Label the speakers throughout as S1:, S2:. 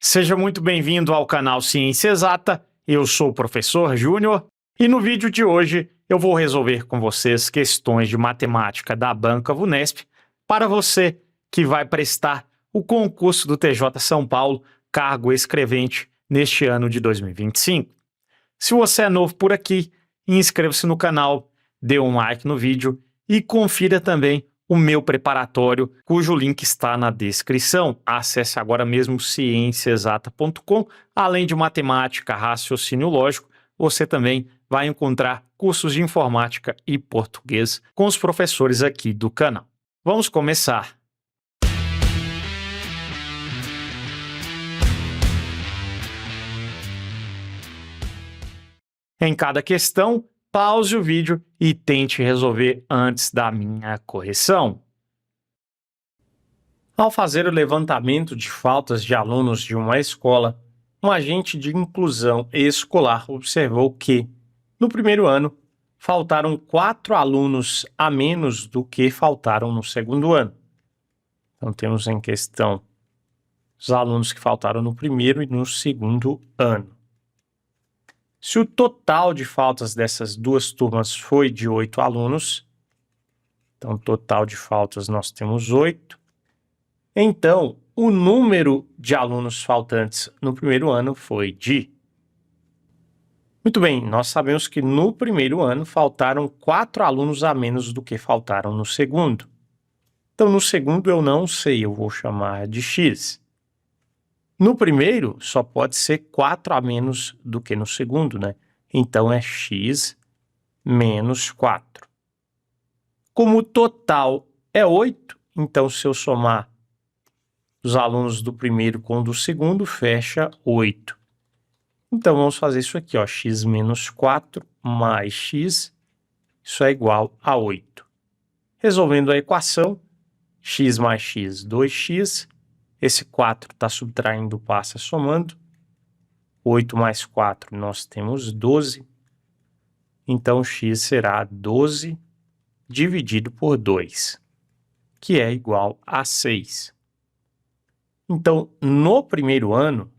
S1: Seja muito bem-vindo ao canal Ciência Exata, eu sou o professor Júnior e no vídeo de hoje eu vou resolver com vocês questões de matemática da Banca Vunesp para você que vai prestar o concurso do TJ São Paulo, cargo escrevente, neste ano de 2025. Se você é novo por aqui, inscreva-se no canal, dê um like no vídeo e confira também o meu preparatório, cujo link está na descrição. Acesse agora mesmo cienciaexata.com. Além de matemática, raciocínio lógico, você também vai encontrar cursos de informática e português com os professores aqui do canal. Vamos começar! Em cada questão, pause o vídeo e tente resolver antes da minha correção. Ao fazer o levantamento de faltas de alunos de uma escola, um agente de inclusão escolar observou que, no primeiro ano, faltaram 4 alunos a menos do que faltaram no segundo ano. Então, temos em questão os alunos que faltaram no primeiro e no segundo ano. Se o total de faltas dessas duas turmas foi de 8 alunos, então total de faltas nós temos 8, então o número de alunos faltantes no primeiro ano foi de... Muito bem, nós sabemos que no primeiro ano faltaram 4 alunos a menos do que faltaram no segundo. Então no segundo eu não sei, eu vou chamar de x. No primeiro, só pode ser 4 a menos do que no segundo, né? Então, é x menos 4. Como o total é 8, então, se eu somar os alunos do primeiro com o do segundo, fecha 8. Então, vamos fazer isso aqui, ó, x menos 4 mais x, isso é igual a 8. Resolvendo a equação, x mais x, 2x, esse 4 está subtraindo, passa somando. 8 mais 4, nós temos 12. Então, x será 12 dividido por 2, que é igual a 6. Então, no primeiro ano,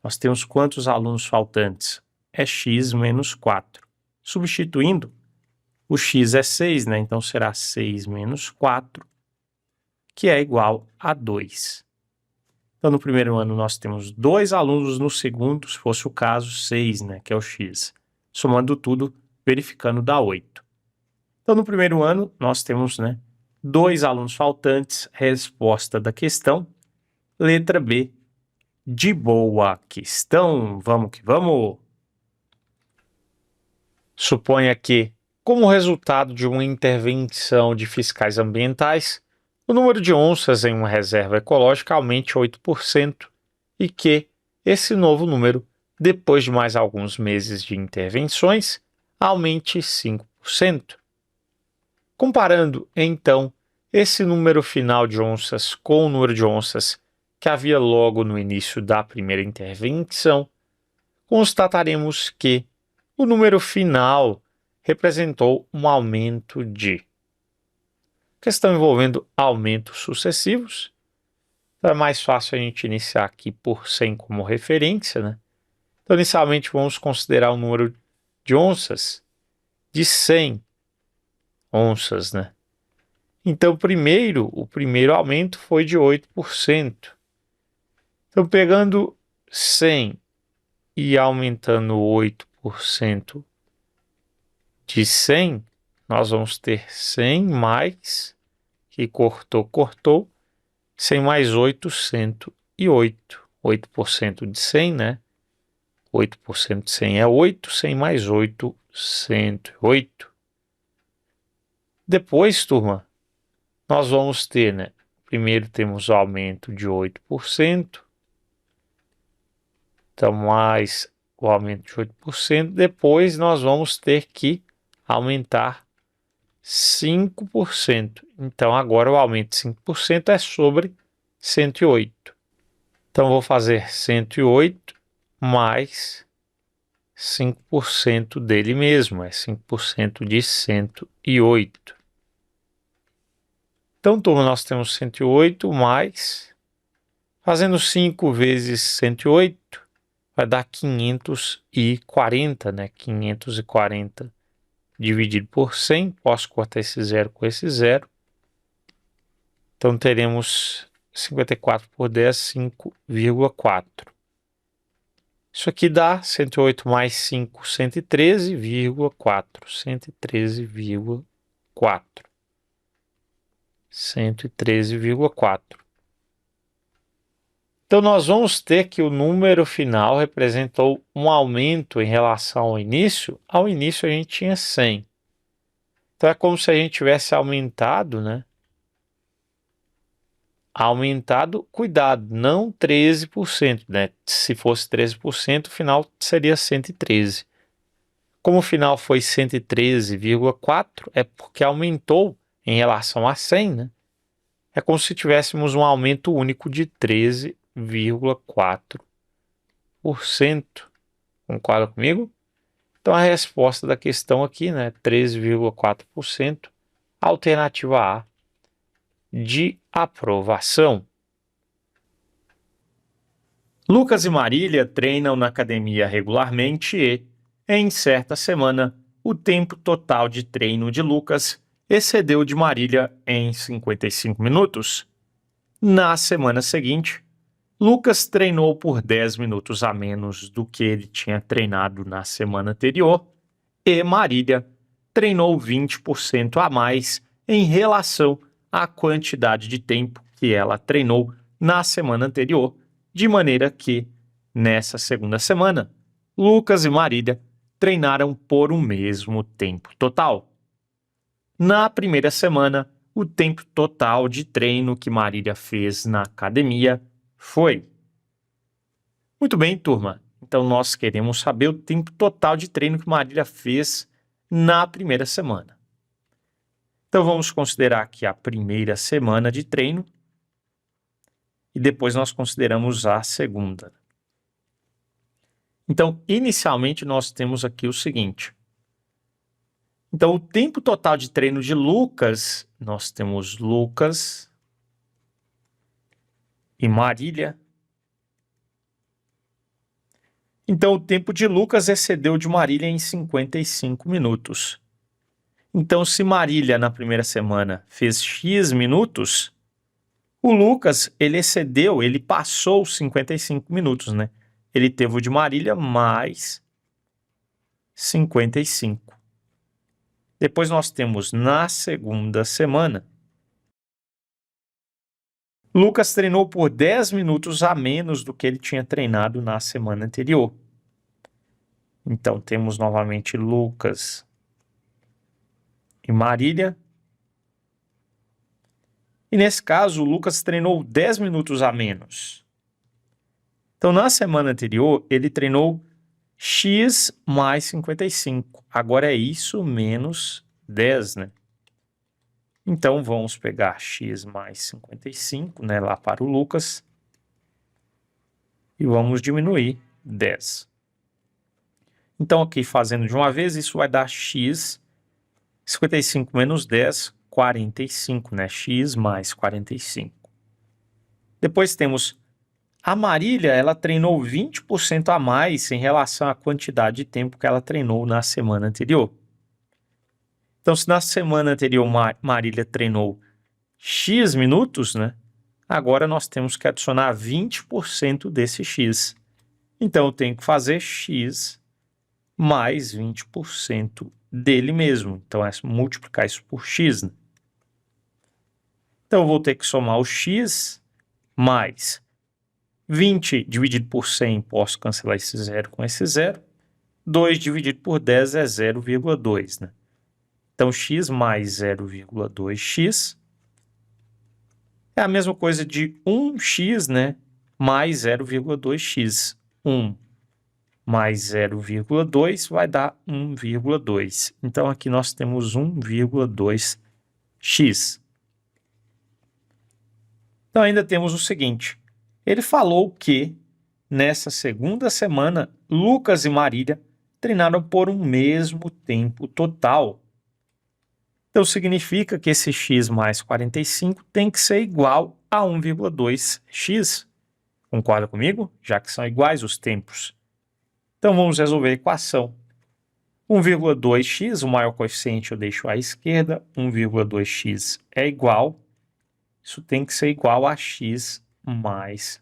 S1: nós temos quantos alunos faltantes? É x menos 4. Substituindo, o x é 6, né? Então, será 6 menos 4, que é igual a 2. Então, no primeiro ano, nós temos 2 alunos, no segundo, se fosse o caso, 6, né, que é o x. Somando tudo, verificando, dá 8. Então, no primeiro ano, nós temos, 2 alunos faltantes, resposta da questão. Letra B, de boa questão. Vamos que vamos! Suponha que, como resultado de uma intervenção de fiscais ambientais, o número de onças em uma reserva ecológica aumente 8% e que esse novo número, depois de mais alguns meses de intervenções, aumente 5%. Comparando, então, esse número final de onças com o número de onças que havia logo no início da primeira intervenção, constataremos que o número final representou um aumento de... Questão envolvendo aumentos sucessivos. Então, é mais fácil a gente iniciar aqui por 100 como referência, né? Então, inicialmente, vamos considerar o número de onças de 100 onças, né? Então, o primeiro aumento foi de 8%. Então, pegando 100 e aumentando 8% de 100, nós vamos ter 100 mais, que cortou, 100 mais 8, 108. 8% de 100, né? 8% de 100 é 8, 100 mais 8, 108. Depois, turma, nós vamos ter, né? Primeiro temos o aumento de 8%. Então, mais o aumento de 8%. Depois, nós vamos ter que aumentar 5%. Então, agora o aumento de 5% é sobre 108. Então, vou fazer 108 mais 5% dele mesmo, é 5% de 108. Então, turma, nós temos 108 mais Fazendo 5 vezes 108, vai dar 540, né? 540 dividido por 100. Posso cortar esse zero com esse zero. Então, teremos 54 por 10, 5,4. Isso aqui dá 108 mais 5, 113,4. 113,4. 113,4. Então, nós vamos ter que o número final representou um aumento em relação ao início. Ao início, a gente tinha 100. Então, é como se a gente tivesse aumentado, né? Aumentado, cuidado, não 13%, né? Se fosse 13%, o final seria 113. Como o final foi 113,4, é porque aumentou em relação a 100, né? É como se tivéssemos um aumento único de 13,4%. Concorda comigo? Então, a resposta da questão aqui, né? 13,4%. Alternativa A, de aprovação. Lucas e Marília treinam na academia regularmente e, em certa semana, o tempo total de treino de Lucas excedeu o de Marília em 55 minutos. Na semana seguinte, Lucas treinou por 10 minutos a menos do que ele tinha treinado na semana anterior e Marília treinou 20% a mais em relação à quantidade de tempo que ela treinou na semana anterior, de maneira que, nessa segunda semana, Lucas e Marília treinaram por o mesmo tempo total. Na primeira semana, o tempo total de treino que Marília fez na academia foi. Muito bem, turma. Então, nós queremos saber o tempo total de treino que Marília fez na primeira semana. Então, vamos considerar aqui a primeira semana de treino e depois nós consideramos a segunda. Então, inicialmente, nós temos aqui o seguinte. Então, o tempo total de treino de Lucas, nós temos Lucas e Marília. Então, o tempo de Lucas excedeu o de Marília em 55 minutos. Então, se Marília, na primeira semana, fez X minutos, o Lucas, ele excedeu, ele passou os 55 minutos, né? Ele teve o de Marília mais 55. Depois nós temos, na segunda semana, Lucas treinou por 10 minutos a menos do que ele tinha treinado na semana anterior. Então, temos novamente Lucas e Marília. E nesse caso, o Lucas treinou 10 minutos a menos. Então, na semana anterior, ele treinou X mais 55. Agora é isso menos 10, né? Então, vamos pegar X mais 55, né, lá para o Lucas. E vamos diminuir 10. Então, aqui fazendo de uma vez, isso vai dar X, 55 menos 10, 45, né? X mais 45. Depois temos a Marília, ela treinou 20% a mais em relação à quantidade de tempo que ela treinou na semana anterior. Então, se na semana anterior Marília treinou X minutos, né? Agora nós temos que adicionar 20% desse X. Então, eu tenho que fazer X mais 20% dele mesmo. Então, é multiplicar isso por X, né? Então, eu vou ter que somar o X mais 20 dividido por 100, posso cancelar esse zero com esse zero. 2 dividido por 10 é 0,2, né? Então, x mais 0,2x é a mesma coisa de 1x, né? Mais 0,2x. 1 mais 0,2 vai dar 1,2. Então, aqui nós temos 1,2x. Então, ainda temos o seguinte. Ele falou que, nessa segunda semana, Lucas e Marília treinaram por um mesmo tempo total. Então, significa que esse x mais 45 tem que ser igual a 1,2x. Concorda comigo? Já que são iguais os tempos. Então vamos resolver a equação. 1,2x, o maior coeficiente eu deixo à esquerda, 1,2x é igual, isso tem que ser igual a x mais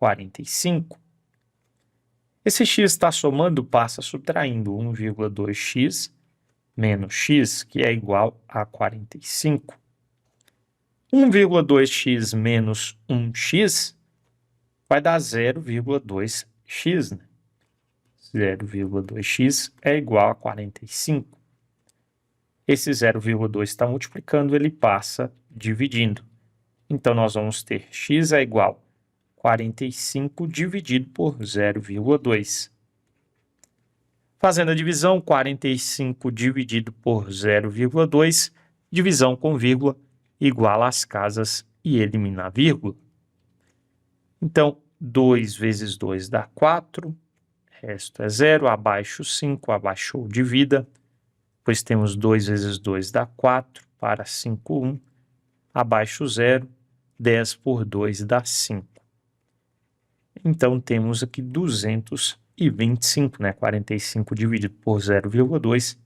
S1: 45. Esse x está somando, passa subtraindo 1,2x menos x, que é igual a 45. 1,2x menos 1x vai dar 0,2x, né? 0,2x é igual a 45. Esse 0,2 está multiplicando, ele passa dividindo. Então, nós vamos ter x é igual a 45 dividido por 0,2. Fazendo a divisão, 45 dividido por 0,2, divisão com vírgula, igual às casas e elimina a vírgula. Então, 2 vezes 2 dá 4. Resto é 0, abaixo 5, abaixo divida, pois temos 2 vezes 2 dá 4, para 5, 1, abaixo 0, 10 por 2 dá 5. Então, temos aqui 225, né? 45 dividido por 0,2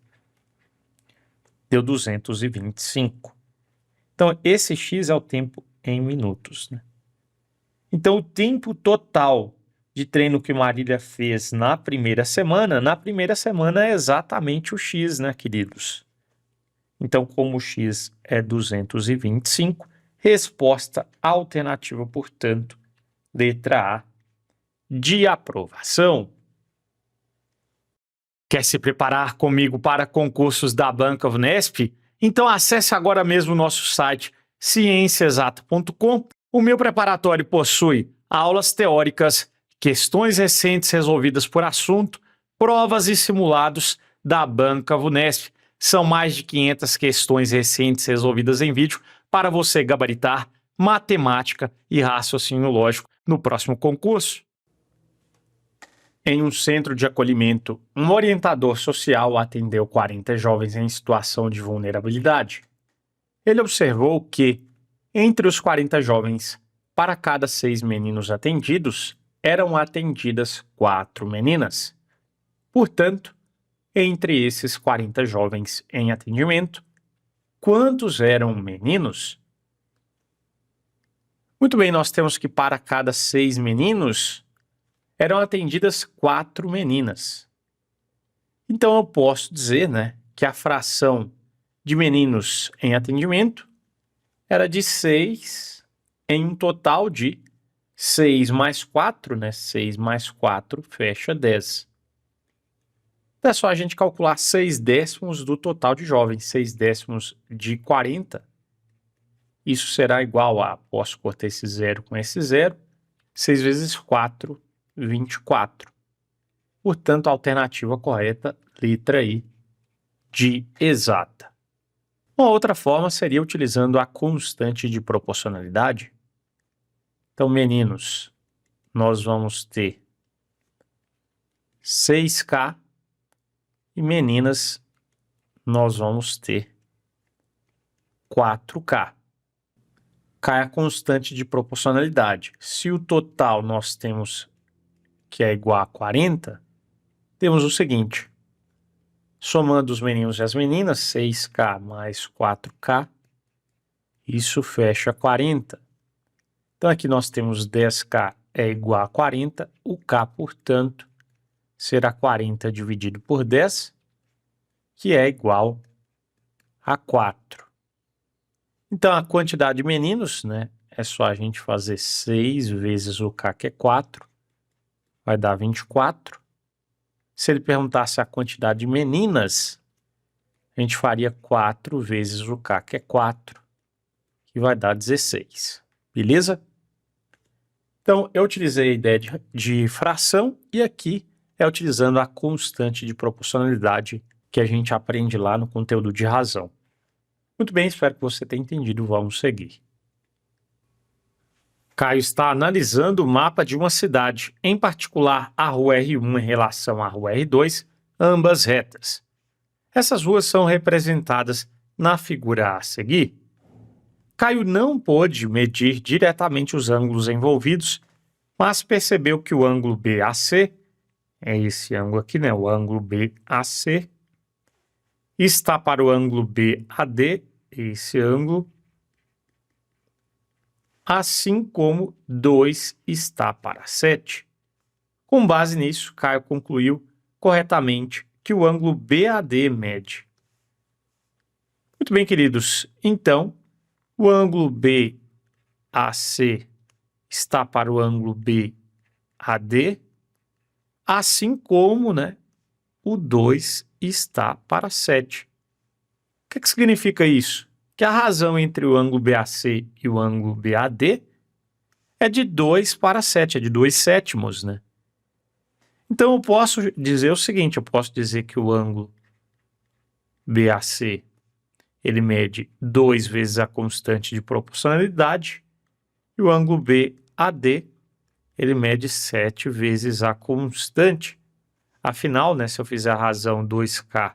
S1: deu 225. Então, esse x é o tempo em minutos, né? Então, o tempo total de treino que Marília fez na primeira semana é exatamente o x, né, queridos? Então, como o x é 225, resposta alternativa, portanto, letra A, de aprovação. Quer se preparar comigo para concursos da Banca Unesp? Então acesse agora mesmo o nosso site cienciaexata.com. O meu preparatório possui aulas teóricas, questões recentes resolvidas por assunto, provas e simulados da Banca Unesp. São mais de 500 questões recentes resolvidas em vídeo para você gabaritar matemática e raciocínio lógico no próximo concurso. Em um centro de acolhimento, um orientador social atendeu 40 jovens em situação de vulnerabilidade. Ele observou que, entre os 40 jovens, para cada 6 meninos atendidos, eram atendidas 4 meninas. Portanto, entre esses 40 jovens em atendimento, quantos eram meninos? Muito bem, nós temos que para cada 6 meninos, eram atendidas 4 meninas. Então, eu posso dizer, né, que a fração de meninos em atendimento era de 6 em um total de 6 mais 4, né? 6 mais 4 fecha 10. Então, é só a gente calcular 6 décimos do total de jovens. 6 décimos de 40. Isso será igual a, posso cortar esse 0 com esse 0, 6 vezes 4, 24. Portanto, a alternativa correta, letra I, de exata. Uma outra forma seria utilizando a constante de proporcionalidade. Então, meninos, nós vamos ter 6K e meninas, nós vamos ter 4K. K é a constante de proporcionalidade. Se o total nós temos que é igual a 40, temos o seguinte, somando os meninos e as meninas, 6K mais 4K, isso fecha 40. Então, aqui nós temos 10K é igual a 40, o K, portanto, será 40 dividido por 10, que é igual a 4. Então, a quantidade de meninos, né, é só a gente fazer 6 vezes o K, que é 4, vai dar 24. Se ele perguntasse a quantidade de meninas, a gente faria 4 vezes o K, que é 4, que vai dar 16. Beleza? Então, eu utilizei a ideia de fração e aqui é utilizando a constante de proporcionalidade que a gente aprende lá no conteúdo de razão. Muito bem, espero que você tenha entendido. Vamos seguir. Caio está analisando o mapa de uma cidade, em particular a rua R1 em relação à rua R2, ambas retas. Essas ruas são representadas na figura a seguir. Caio não pôde medir diretamente os ângulos envolvidos, Mas percebeu que o ângulo BAC, é esse ângulo aqui, né? O ângulo BAC, está para o ângulo BAD, esse ângulo, assim como 2 está para 7. Com base nisso, Caio concluiu corretamente que o ângulo BAD mede. Muito bem, queridos. Então, o ângulo BAC está para o ângulo BAD, assim como, né, o 2 está para 7. O que significa isso? Que a razão entre o ângulo BAC e o ângulo BAD é de 2 para 7, é de 2 sétimos, né? Então, eu posso dizer o seguinte, eu posso dizer que o ângulo BAC, ele mede 2 vezes a constante de proporcionalidade, e o ângulo BAD, ele mede 7 vezes a constante. Afinal, né, se eu fizer a razão 2K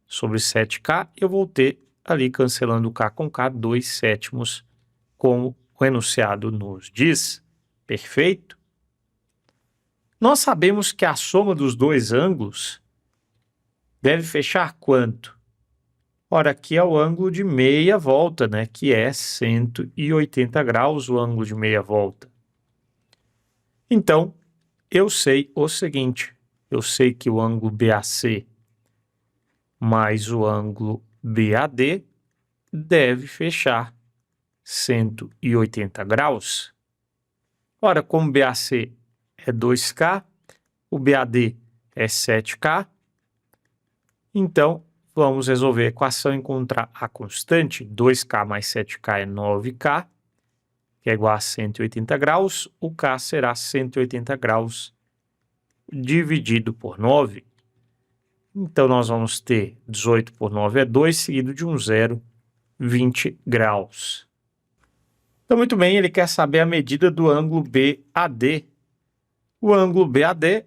S1: sobre 7K, eu vou ter ali, cancelando o K com K, 2 sétimos, como o enunciado nos diz. Perfeito? Nós sabemos que a soma dos dois ângulos deve fechar quanto? Ora, aqui é o ângulo de meia volta, né, que é 180 graus o ângulo de meia volta. Então, eu sei o seguinte, eu sei que o ângulo BAC mais o ângulo BAD deve fechar 180 graus. Ora, como BAC é 2K, o BAD é 7K, então vamos resolver a equação e encontrar a constante. 2K mais 7K é 9K, que é igual a 180 graus. O K será 180 graus dividido por 9. Então, nós vamos ter 18 por 9 é 2, seguido de um zero, 20 graus. Então, muito bem, ele quer saber a medida do ângulo BAD. O ângulo BAD,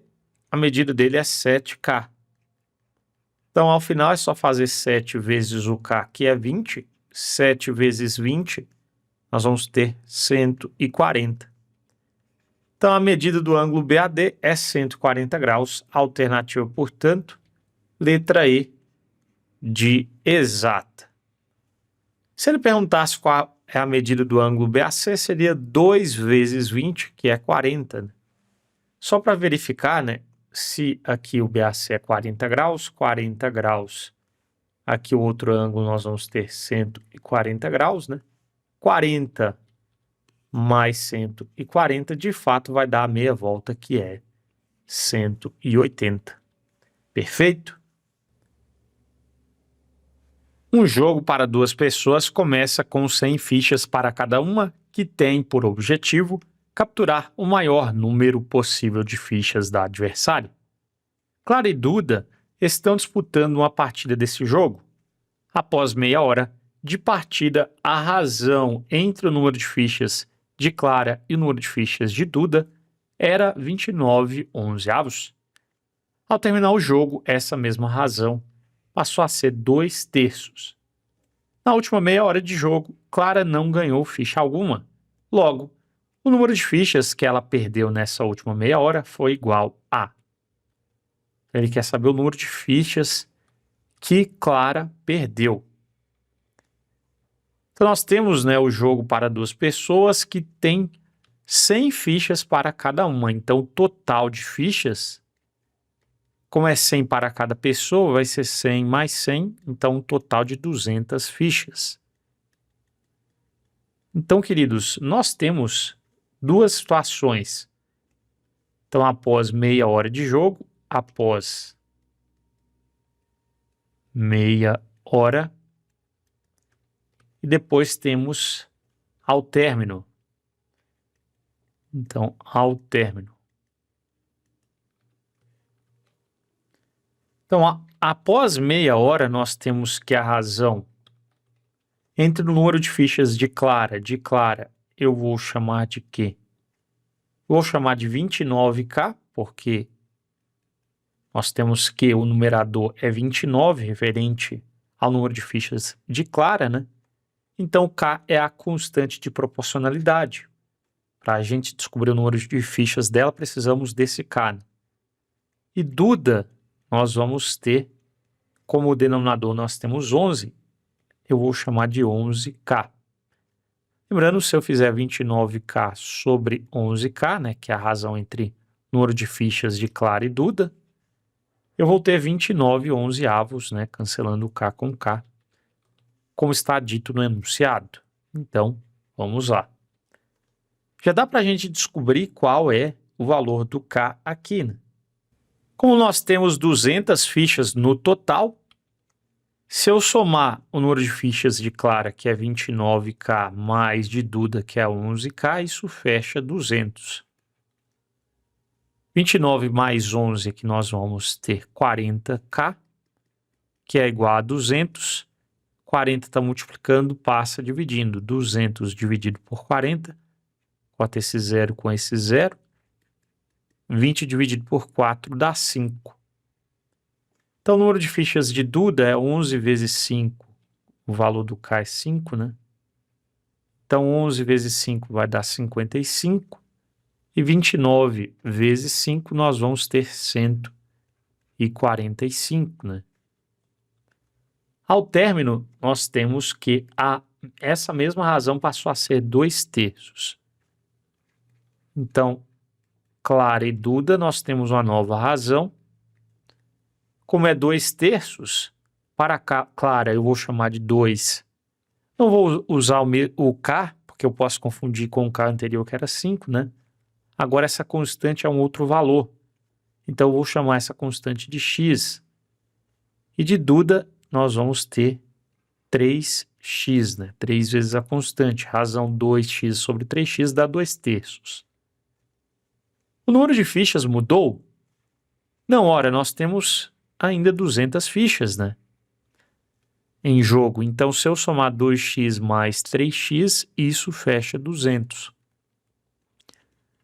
S1: a medida dele é 7K. Então, ao final, é só fazer 7 vezes o K, que é 20. 7 vezes 20, nós vamos ter 140. Então, a medida do ângulo BAD é 140 graus. Alternativa, portanto, letra E de exata. Se ele perguntasse qual é a medida do ângulo BAC, seria 2 vezes 20, que é 40. Né? Só para verificar, né, se aqui o BAC é 40 graus, aqui o outro ângulo nós vamos ter 140 graus, né? 40 mais 140, de fato, vai dar a meia volta, que é 180. Perfeito? Um jogo para duas pessoas começa com 100 fichas para cada uma, que tem por objetivo capturar o maior número possível de fichas da adversário. Clara e Duda estão disputando uma partida desse jogo. Após meia hora de partida, a razão entre o número de fichas de Clara e o número de fichas de Duda era 29/11. Ao terminar o jogo, essa mesma razão passou a ser 2/3. Na última meia hora de jogo, Clara não ganhou ficha alguma. Logo, o número de fichas que ela perdeu nessa última meia hora foi igual a... Ele quer saber o número de fichas que Clara perdeu. Então, nós temos, né, o jogo para duas pessoas que tem 100 fichas para cada uma. Então, o total de fichas, como é 100 para cada pessoa, vai ser 100 mais 100, então um total de 200 fichas. Então, queridos, nós temos duas situações. Então, após meia hora de jogo, após meia hora, e depois temos ao término. Então, ao término. Então, após meia hora, nós temos que a razão entre o número de fichas de Clara, eu vou chamar de quê? Vou chamar de 29K, porque nós temos que o numerador é 29, referente ao número de fichas de Clara, né? Então, K é a constante de proporcionalidade. Para a gente descobrir o número de fichas dela, precisamos desse K, né? E Duda, nós vamos ter, como denominador nós temos 11, eu vou chamar de 11K. Lembrando, se eu fizer 29K sobre 11K, né, que é a razão entre número de fichas de Clara e Duda, eu vou ter 29 onzeavos, né, cancelando o K com K, como está dito no enunciado. Então, vamos lá. Já dá para a gente descobrir qual é o valor do K aqui, né? Como nós temos 200 fichas no total, se eu somar o número de fichas de Clara, que é 29K, mais de Duda, que é 11K, isso fecha 200. 29 mais 11, que nós vamos ter 40K, que é igual a 200. 40 está multiplicando, passa dividindo. 200 dividido por 40, corta esse zero com esse zero. 20 dividido por 4 dá 5. Então, o número de fichas de Duda é 11 vezes 5. O valor do K é 5, né? Então, 11 vezes 5 vai dar 55. E 29 vezes 5 nós vamos ter 145, né? Ao término, nós temos que essa mesma razão passou a ser 2/3. Então, Clara e Duda, nós temos uma nova razão. Como é 2/3, para Clara eu vou chamar de 2. Não vou usar o K, porque eu posso confundir com o K anterior, que era 5, né? Agora essa constante é um outro valor. Então eu vou chamar essa constante de x. E de Duda nós vamos ter 3x, né? 3 vezes a constante. Razão 2x sobre 3x dá 2/3. O número de fichas mudou? Não, ora, nós temos ainda 200 fichas, né, em jogo. Então, se eu somar 2x mais 3x, isso fecha 200.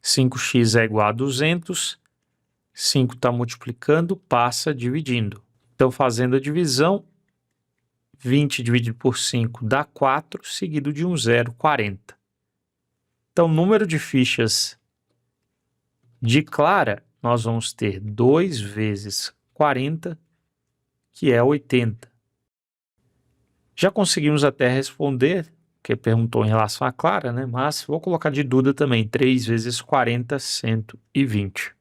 S1: 5x é igual a 200. 5 está multiplicando, passa dividindo. Então, fazendo a divisão, 20 dividido por 5 dá 4, seguido de um zero, 40. Então, o número de fichas de Clara, nós vamos ter 2 vezes 40, que é 80. Já conseguimos até responder, que perguntou em relação a Clara, né? Mas vou colocar de Duda também, 3 vezes 40, 120.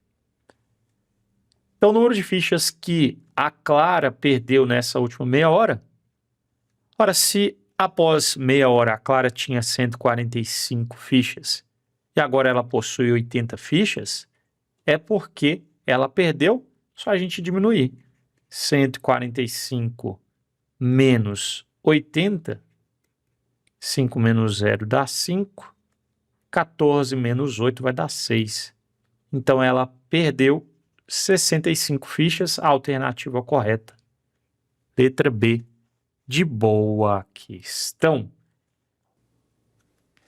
S1: Então, o número de fichas que a Clara perdeu nessa última meia hora. Ora, se após meia hora a Clara tinha 145 fichas e agora ela possui 80 fichas, é porque ela perdeu, só a gente diminuir. 145 menos 80, 5 menos 0 dá 5, 14 menos 8 vai dar 6. Então ela perdeu 65 fichas, a alternativa correta. Letra B, de boa questão.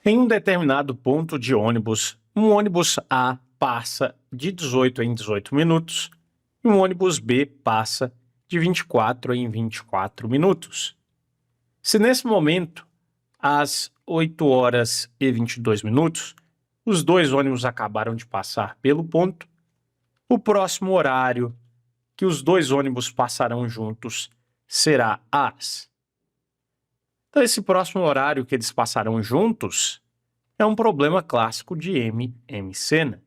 S1: Em um determinado ponto de ônibus, um ônibus A passa de 18 em 18 minutos e um ônibus B passa de 24 em 24 minutos. Se nesse momento, às 8 horas e 22 minutos, os dois ônibus acabaram de passar pelo ponto, o próximo horário que os dois ônibus passarão juntos será às. Então, esse próximo horário que eles passarão juntos é um problema clássico de MMC, né?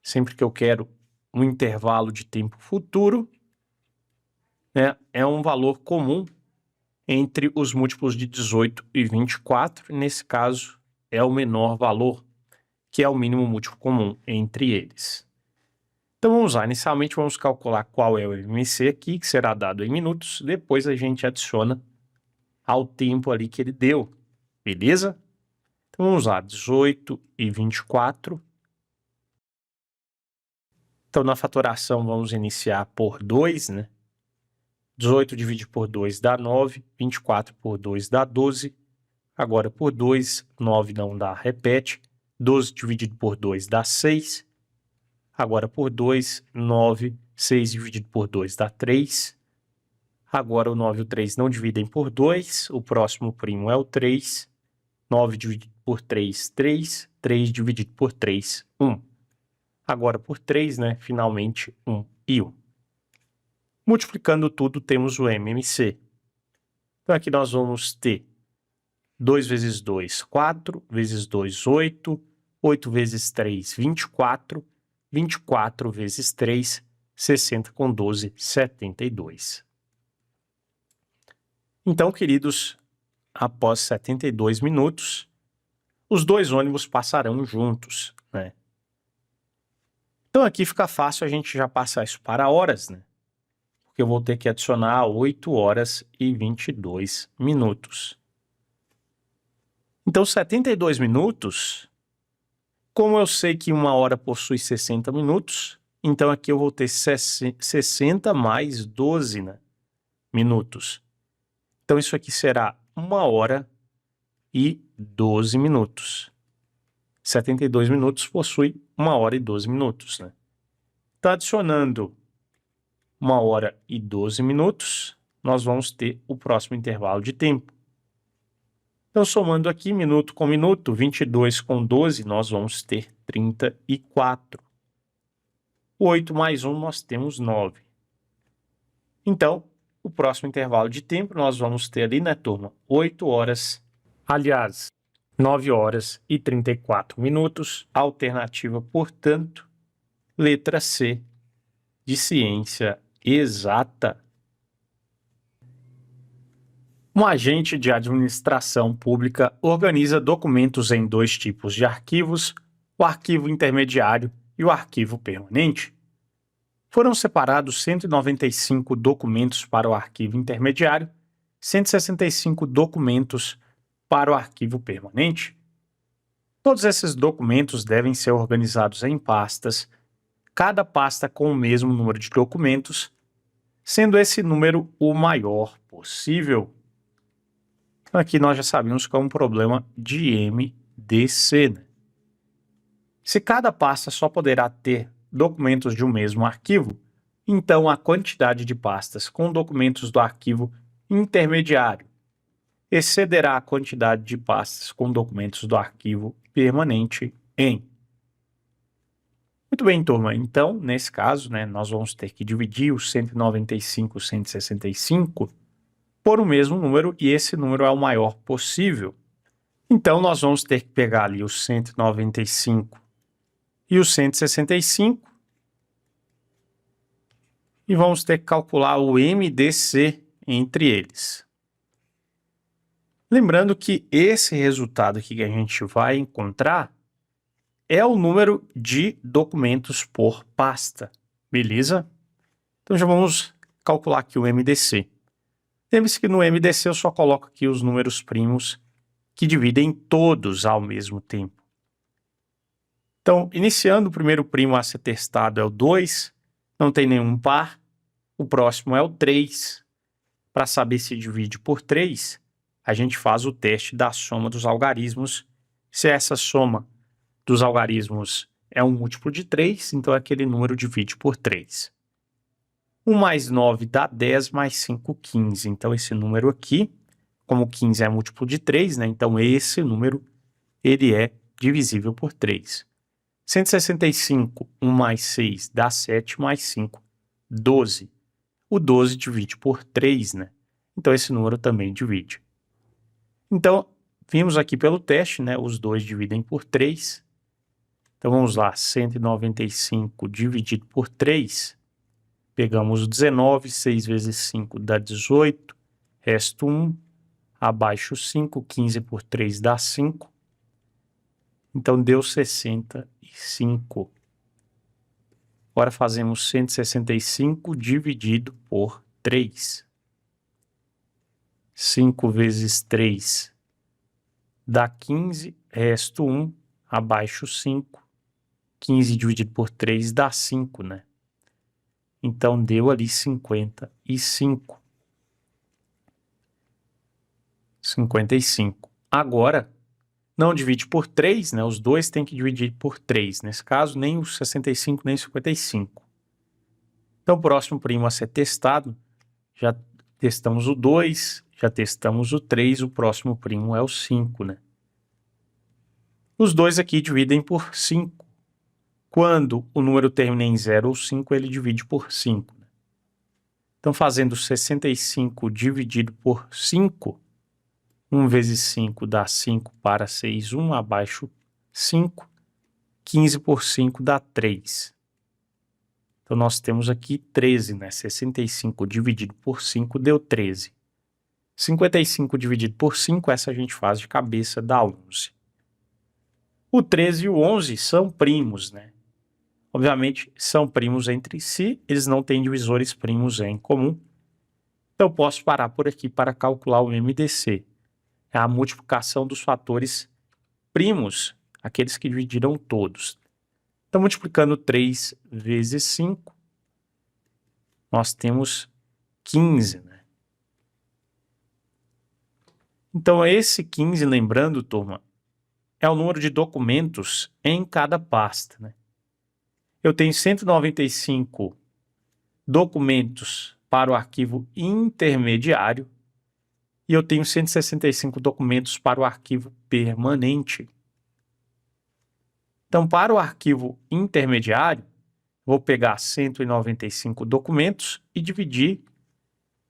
S1: Sempre que eu quero um intervalo de tempo futuro, né, é um valor comum entre os múltiplos de 18 e 24, e nesse caso é o menor valor, que é o mínimo múltiplo comum entre eles. Então vamos lá, inicialmente vamos calcular qual é o MMC aqui, que será dado em minutos, depois a gente adiciona ao tempo ali que ele deu, beleza? Então vamos lá, 18 e 24. Então na fatoração vamos iniciar por 2, né? 18 dividido por 2 dá 9, 24 por 2 dá 12. Agora por 2, 9 não dá, repete. 12 dividido por 2 dá 6. Agora por 2, 9, 6 dividido por 2 dá 3. Agora o 9 e o 3 não dividem por 2, o próximo primo é o 3. 9 dividido por 3, 3. 3 dividido por 3, 1. Agora por 3, né? Finalmente 1 e 1. Multiplicando tudo, temos o MMC. Então aqui nós vamos ter 2 vezes 2, 4, vezes 2, 8, 8 vezes 3, 24, 24 vezes 3, 60 com 12, 72. Então, queridos, após 72 minutos, os dois ônibus passarão juntos, né? Então aqui fica fácil a gente já passar isso para horas, né? Porque eu vou ter que adicionar 8 horas e 22 minutos. Então 72 minutos, como eu sei que uma hora possui 60 minutos, então aqui eu vou ter 60 mais 12, né, minutos. Então isso aqui será 1 hora e 12 minutos. 72 minutos possui 1 hora e 12 minutos, né? Então, adicionando 1 hora e 12 minutos, nós vamos ter o próximo intervalo de tempo. Então, somando aqui minuto com minuto, 22 com 12, nós vamos ter 34. 8 mais 1, nós temos 9. Então, o próximo intervalo de tempo, nós vamos ter ali, né, turma? 8 horas, aliás, 9 horas e 34 minutos. Alternativa, portanto, letra C, de ciência exata. Um agente de administração pública organiza documentos em 2 tipos de arquivos, o arquivo intermediário e o arquivo permanente. Foram separados 195 documentos para o arquivo intermediário, 165 documentos para o arquivo permanente. Todos esses documentos devem ser organizados em pastas, cada pasta com o mesmo número de documentos, sendo esse número o maior possível. Aqui nós já sabemos que é um problema de MDC, né? Se cada pasta só poderá ter documentos de um mesmo arquivo, então a quantidade de pastas com documentos do arquivo intermediário excederá a quantidade de pastas com documentos do arquivo permanente em. Muito bem, turma. Então, nesse caso, né, nós vamos ter que dividir os 195 e 165 por o mesmo número, e esse número é o maior possível. Então, nós vamos ter que pegar ali os 195 e os 165 e vamos ter que calcular o MDC entre eles. Lembrando que esse resultado aqui que a gente vai encontrar é o número de documentos por pasta, beleza? Então já vamos calcular aqui o MDC. Lembre-se que no MDC eu só coloco aqui os números primos que dividem todos ao mesmo tempo. Então, iniciando, o primeiro primo a ser testado é o 2, não tem nenhum par. O próximo é o 3. Para saber se divide por 3, a gente faz o teste da soma dos algarismos. Se essa soma dos algarismos é um múltiplo de 3, então aquele número divide por 3. 1 mais 9 dá 10, mais 5, 15. Então esse número aqui, como 15 é múltiplo de 3, né? Então esse número ele é divisível por 3. 165, 1 mais 6 dá 7, mais 5, 12. O 12 divide por 3, né? Então esse número também divide. Então, vimos aqui pelo teste, né? Os dois dividem por 3. Então vamos lá, 195 dividido por 3. Pegamos 19, 6 vezes 5 dá 18, resto 1, abaixo 5, 15 por 3 dá 5. Então deu 65. Agora fazemos 165 dividido por 3. 5 vezes 3 dá 15, resto 1, abaixo 5. 15 dividido por 3 dá 5, né? Então deu ali 55. 55. Agora, não divide por 3, né? Os dois têm que dividir por 3. Nesse caso, nem o 65, nem o 55. Então, o próximo primo a ser testado, já testamos o 2, já testamos o 3, o próximo primo é o 5, né? Os dois aqui dividem por 5. Quando o número termina em 0 ou 5, ele divide por 5. Então, fazendo 65 dividido por 5, 1 vezes 5 dá 5 para 6, 1 abaixo 5, 15 por 5 dá 3. Então, nós temos aqui 13, né? 65 dividido por 5 deu 13. 55 dividido por 5, essa a gente faz de cabeça, dá 11. O 13 e o 11 são primos, né? Obviamente, são primos entre si, eles não têm divisores primos em comum. Então, eu posso parar por aqui para calcular o MDC. É a multiplicação dos fatores primos, aqueles que dividiram todos. Então, multiplicando 3 vezes 5, nós temos 15, né? Então, esse 15, lembrando, turma, é o número de documentos em cada pasta, né? Eu tenho 195 documentos para o arquivo intermediário e eu tenho 165 documentos para o arquivo permanente. Então, para o arquivo intermediário, vou pegar 195 documentos e dividir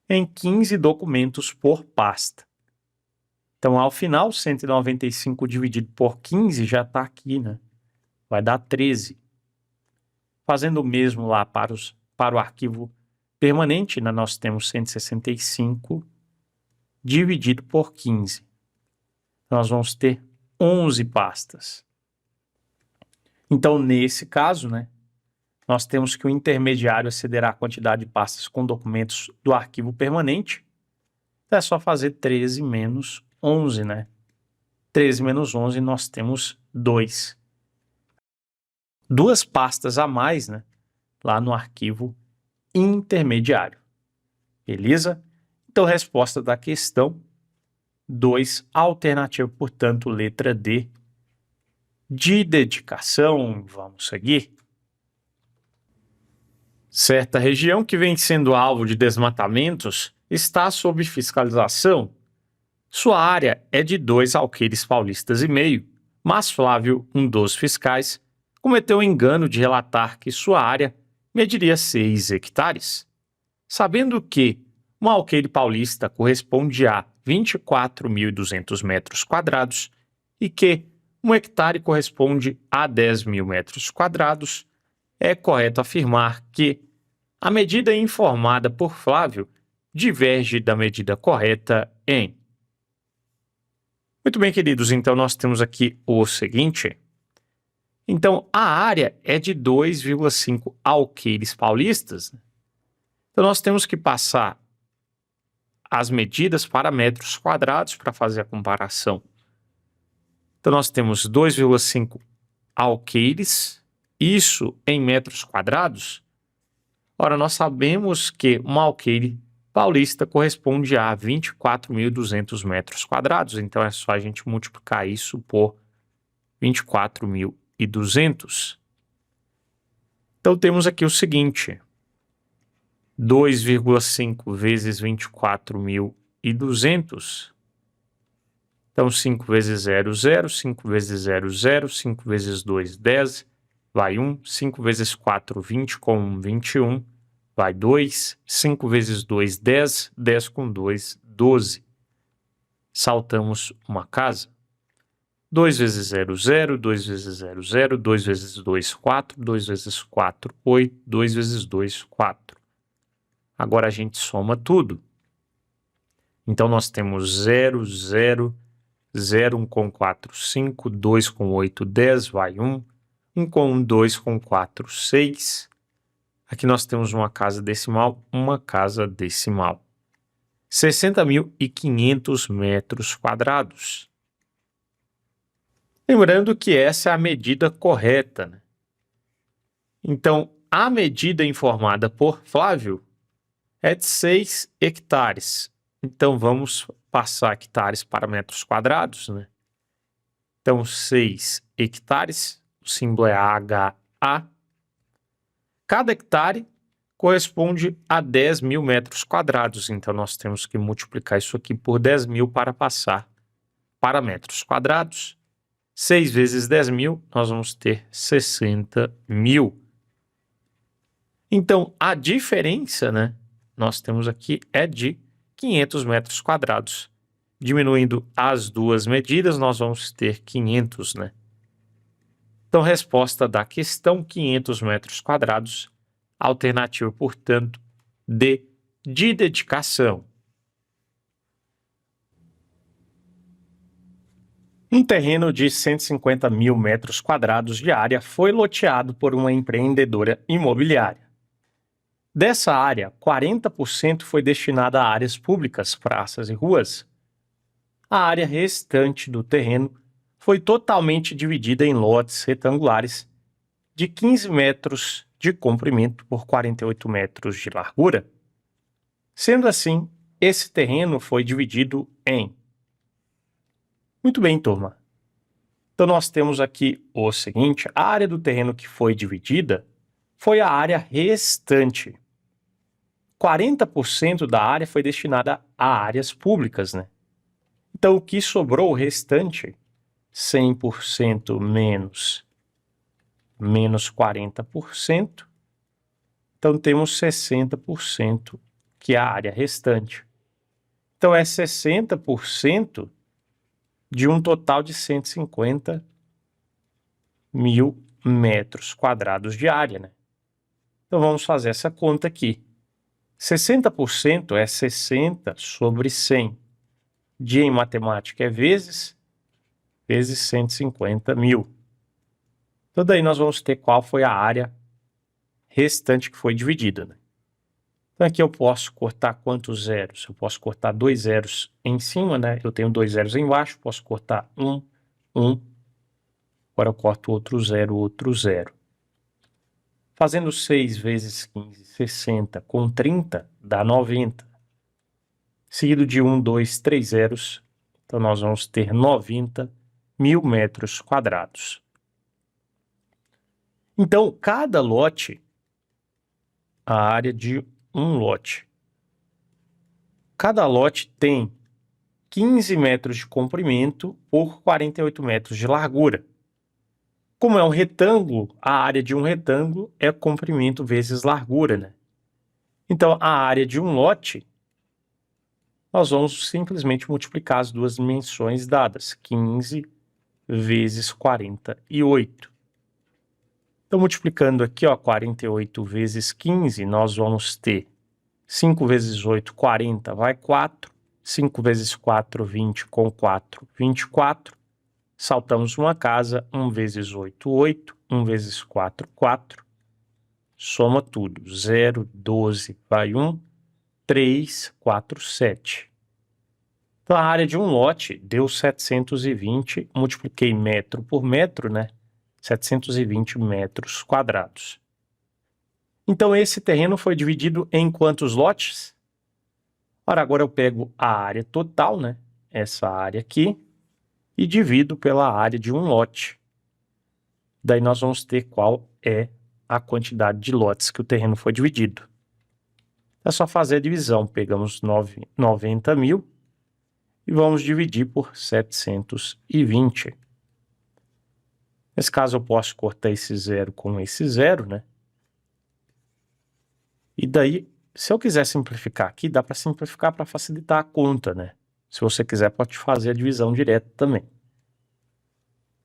S1: em 15 documentos por pasta. Então, ao final, 195 dividido por 15 já está aqui, né? Vai dar 13. Fazendo o mesmo lá para o arquivo permanente, né, nós temos 165 dividido por 15. Nós vamos ter 11 pastas. Então, nesse caso, né, nós temos que o intermediário excederá a quantidade de pastas com documentos do arquivo permanente. Então, é só fazer 13 menos 11, né? 13 menos 11, nós temos 2. Duas pastas a mais, né, lá no arquivo intermediário. Beleza? Então, resposta da questão 2, alternativa, portanto, letra D. De dedicação, vamos seguir. Certa região que vem sendo alvo de desmatamentos está sob fiscalização. Sua área é de 2 alqueires paulistas e meio, mas Flávio, um dos fiscais, cometeu o engano de relatar que sua área mediria 6 hectares. Sabendo que um alqueire paulista corresponde a 24.200 metros quadrados e que 1 hectare corresponde a 10.000 metros quadrados, é correto afirmar que a medida informada por Flávio diverge da medida correta em... Muito bem, queridos, então nós temos aqui o seguinte. Então, a área é de 2,5 alqueires paulistas. Então, nós temos que passar as medidas para metros quadrados para fazer a comparação. Então, nós temos 2,5 alqueires, isso em metros quadrados. Ora, nós sabemos que um alqueire paulista corresponde a 24.200 metros quadrados, então é só a gente multiplicar isso por 24.200. Então, temos aqui o seguinte, 2,5 vezes 24.200, então 5 vezes 0, 0, 5 vezes 0, 0, 5 vezes 2, 10, vai 1, 5 vezes 4, 20, com 1, 21, vai 2, 5 vezes 2, 10, 10 com 2, 12. Saltamos uma casa. 2 vezes 0, 0, 2 vezes 0, 0, 2 vezes 2, 4, 2 vezes 4, 8, 2 vezes 2, 4. Agora a gente soma tudo. Então, nós temos 0, 0, 0, 1 com 4, 5, 2 com 8, 10, vai 1, 1 com 1, 2 com 4, 6. Aqui nós temos uma casa decimal, 60.500 metros quadrados. Lembrando que essa é a medida correta, né? Então, a medida informada por Flávio é de 6 hectares. Então, vamos passar hectares para metros quadrados, né? Então, 6 hectares, o símbolo é HA. Cada hectare corresponde a 10.000 metros quadrados. Então, nós temos que multiplicar isso aqui por 10.000 para passar para metros quadrados. 6 vezes 10 mil, nós vamos ter 60 mil. Então, a diferença, né, nós temos aqui é de 500 metros quadrados. Diminuindo as duas medidas, nós vamos ter 500, né? Então, resposta da questão, 500 metros quadrados. Alternativa, portanto, D, de dedicação. Um terreno de 150 mil metros quadrados de área foi loteado por uma empreendedora imobiliária. Dessa área, 40% foi destinada a áreas públicas, praças e ruas. A área restante do terreno foi totalmente dividida em lotes retangulares de 15 metros de comprimento por 48 metros de largura. Sendo assim, esse terreno foi dividido em... Muito bem, turma. Então, nós temos aqui o seguinte: a área do terreno que foi dividida foi a área restante. 40% da área foi destinada a áreas públicas, né? Então, o que sobrou, o restante, 100% menos 40%, então temos 60%, que é a área restante. Então, é 60% de um total de 150 mil metros quadrados de área, né? Então, vamos fazer essa conta aqui. 60% é 60 sobre 100. D em matemática é vezes 150 mil. Então, daí nós vamos ter qual foi a área restante que foi dividida, né? Então, aqui eu posso cortar quantos zeros? Eu posso cortar 2 zeros em cima, né? Eu tenho 2 zeros embaixo, posso cortar 1, 1. Agora eu corto outro zero, outro zero. Fazendo 6 vezes 15, 60, com 30, dá 90. Seguido de 1, 2, 3 zeros. Então, nós vamos ter 90 mil metros quadrados. Então, cada lote, a área de um lote. Cada lote tem 15 metros de comprimento por 48 metros de largura. Como é um retângulo, a área de um retângulo é comprimento vezes largura, né? Então, a área de um lote, nós vamos simplesmente multiplicar as duas dimensões dadas, 15 vezes 48. Então, multiplicando aqui, ó, 48 vezes 15, nós vamos ter 5 vezes 8, 40, vai 4. 5 vezes 4, 20, com 4, 24. Saltamos uma casa, 1 vezes 8, 8. 1 vezes 4, 4. Soma tudo, 0, 12, vai 1, 3, 4, 7. Então, a área de um lote deu 720, multipliquei metro por metro, né? 720 metros quadrados. Então, esse terreno foi dividido em quantos lotes? Ora, agora eu pego a área total, né? Essa área aqui, e divido pela área de um lote. Daí nós vamos ter qual é a quantidade de lotes que o terreno foi dividido. É só fazer a divisão. Pegamos 90 mil e vamos dividir por 720. Nesse caso, eu posso cortar esse zero com esse zero, né? E daí, se eu quiser simplificar aqui, dá para simplificar para facilitar a conta, né? Se você quiser, pode fazer a divisão direta também.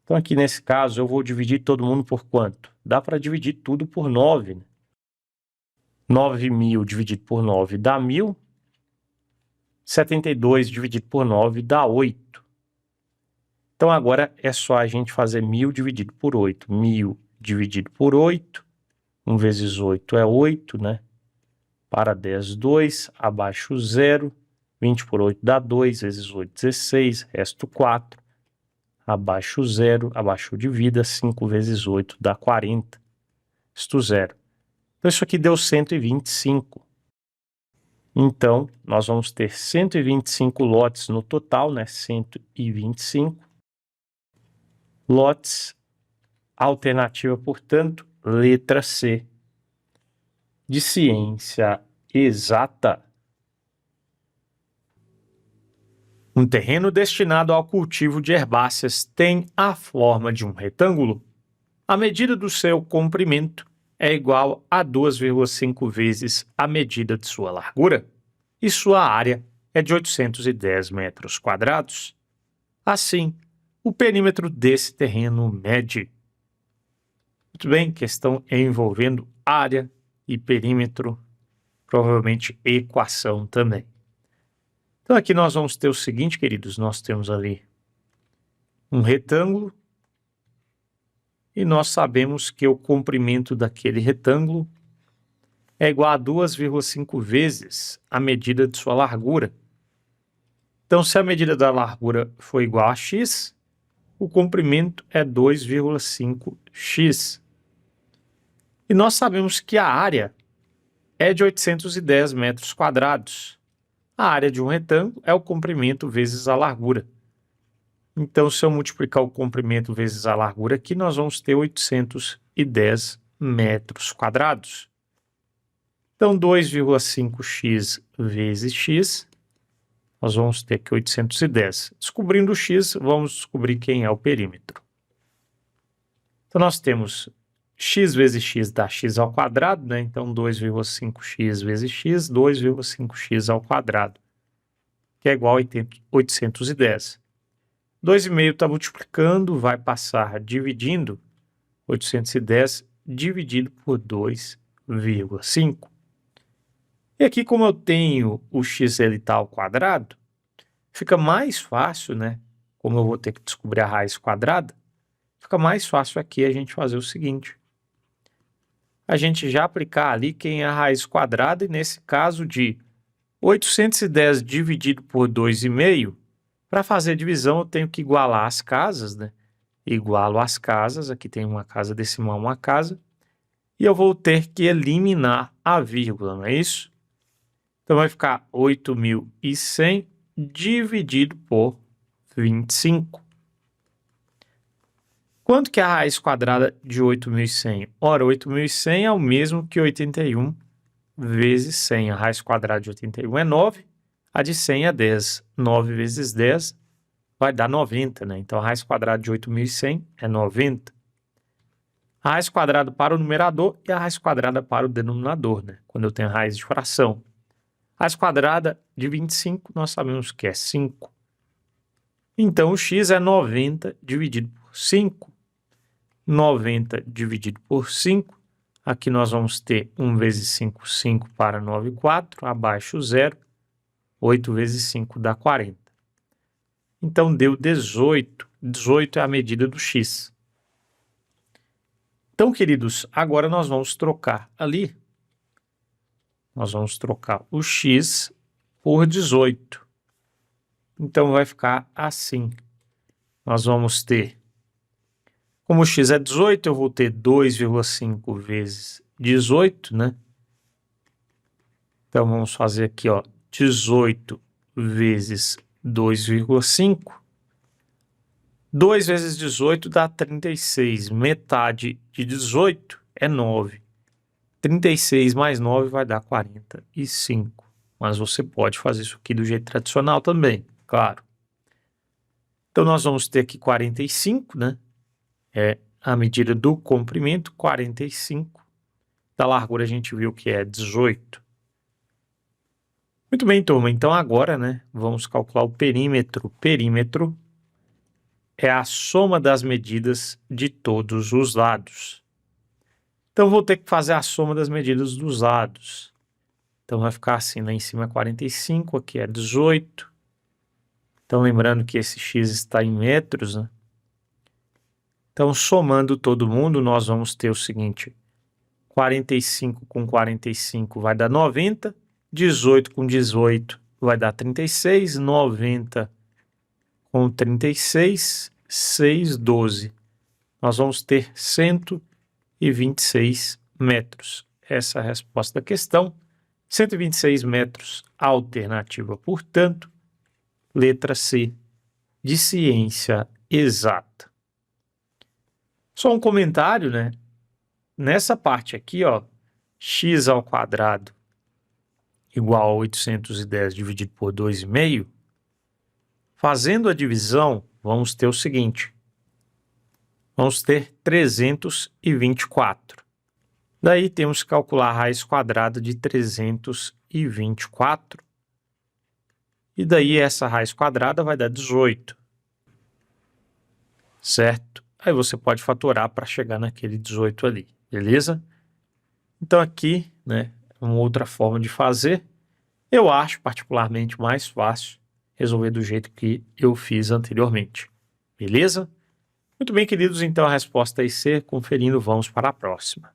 S1: Então, aqui nesse caso, eu vou dividir todo mundo por quanto? Dá para dividir tudo por 9, né? 9 mil dividido por 9 dá 1.000. 72 dividido por 9 dá 8. Então, agora é só a gente fazer 1.000 dividido por 8. 1.000 dividido por 8. 1 vezes 8 é 8, né? Para 10, 2. Abaixo 0. 20 por 8 dá 2. Vezes 8, 16. Resto 4. Abaixo 0. Abaixo divida. 5 vezes 8 dá 40. Isto 0. Então, isso aqui deu 125. Então, nós vamos ter 125 lotes no total, né? 125 lotes. Alternativa, portanto, letra C, de ciência exata. Um terreno destinado ao cultivo de herbáceas tem a forma de um retângulo. A medida do seu comprimento é igual a 2,5 vezes a medida de sua largura, e sua área é de 810 metros quadrados. Assim, o perímetro desse terreno mede. Muito bem, questão envolvendo área e perímetro, provavelmente equação também. Então aqui nós vamos ter o seguinte, queridos, nós temos ali um retângulo e nós sabemos que o comprimento daquele retângulo é igual a 2,5 vezes a medida de sua largura. Então, se a medida da largura for igual a x, o comprimento é 2,5x. E nós sabemos que a área é de 810 metros quadrados. A área de um retângulo é o comprimento vezes a largura. Então, se eu multiplicar o comprimento vezes a largura aqui, nós vamos ter 810 metros quadrados. Então, 2,5x vezes x, nós vamos ter aqui 810. Descobrindo o x, vamos descobrir quem é o perímetro. Então, nós temos x vezes x dá x ao quadrado, né? Então, 2,5x vezes x, 2,5x ao quadrado, que é igual a 810. 2,5 está multiplicando, vai passar dividindo 810 dividido por 2,5. E aqui, como eu tenho o x ele está ao quadrado, fica mais fácil, né? Como eu vou ter que descobrir a raiz quadrada, fica mais fácil aqui a gente fazer o seguinte. A gente já aplicar ali quem é a raiz quadrada, e nesse caso de 810 dividido por 2,5, para fazer a divisão eu tenho que igualar as casas, né? Igualo as casas, aqui tem uma casa decimal, uma casa, e eu vou ter que eliminar a vírgula, não é isso? Então vai ficar 8.100 dividido por 25. Quanto que é a raiz quadrada de 8.100? Ora, 8.100 é o mesmo que 81 vezes 100. A raiz quadrada de 81 é 9, a de 100 é 10. 9 vezes 10 vai dar 90, né? Então, a raiz quadrada de 8.100 é 90. A raiz quadrada para o numerador e a raiz quadrada para o denominador, né? Quando eu tenho a raiz de fração. A raiz quadrada de 25, nós sabemos que é 5. Então, o x é 90 dividido por 5. 90 dividido por 5. Aqui nós vamos ter 1 vezes 5, 5 para 9, 4. Abaixo 0. 8 vezes 5 dá 40. Então, deu 18. 18 é a medida do x. Então, queridos, agora nós vamos trocar ali. Nós vamos trocar o x por 18. Então, vai ficar assim. Nós vamos ter, como o x é 18, eu vou ter 2,5 vezes 18, né? Então, vamos fazer aqui, ó, 18 vezes 2,5. 2 vezes 18 dá 36. Metade de 18 é 9. 36 mais 9 vai dar 45. Mas você pode fazer isso aqui do jeito tradicional também, claro. Então, nós vamos ter aqui 45, né? É a medida do comprimento, 45. Da largura a gente viu que é 18. Muito bem, turma. Então, agora, né, vamos calcular o perímetro. O perímetro é a soma das medidas de todos os lados. Então, vou ter que fazer a soma das medidas dos lados. Então, vai ficar assim, lá em cima é 45, aqui é 18. Então, lembrando que esse x está em metros, né? Então, somando todo mundo, nós vamos ter o seguinte. 45 com 45 vai dar 90. 18 com 18 vai dar 36. 90 com 36, 6, 12. Nós vamos ter 126 metros. Essa é a resposta da questão. 126 metros, alternativa, portanto, letra C, de ciência exata. Só um comentário, né? Nessa parte aqui, ó, x ao quadrado igual a 810 dividido por 2,5, Fazendo a divisão, vamos ter o seguinte. Vamos ter 324. Daí temos que calcular a raiz quadrada de 324. E daí essa raiz quadrada vai dar 18. Certo? Aí você pode fatorar para chegar naquele 18 ali, beleza? Então aqui, né, uma outra forma de fazer. Eu acho particularmente mais fácil resolver do jeito que eu fiz anteriormente. Beleza? Muito bem, queridos, então a resposta é C. Conferindo, vamos para a próxima.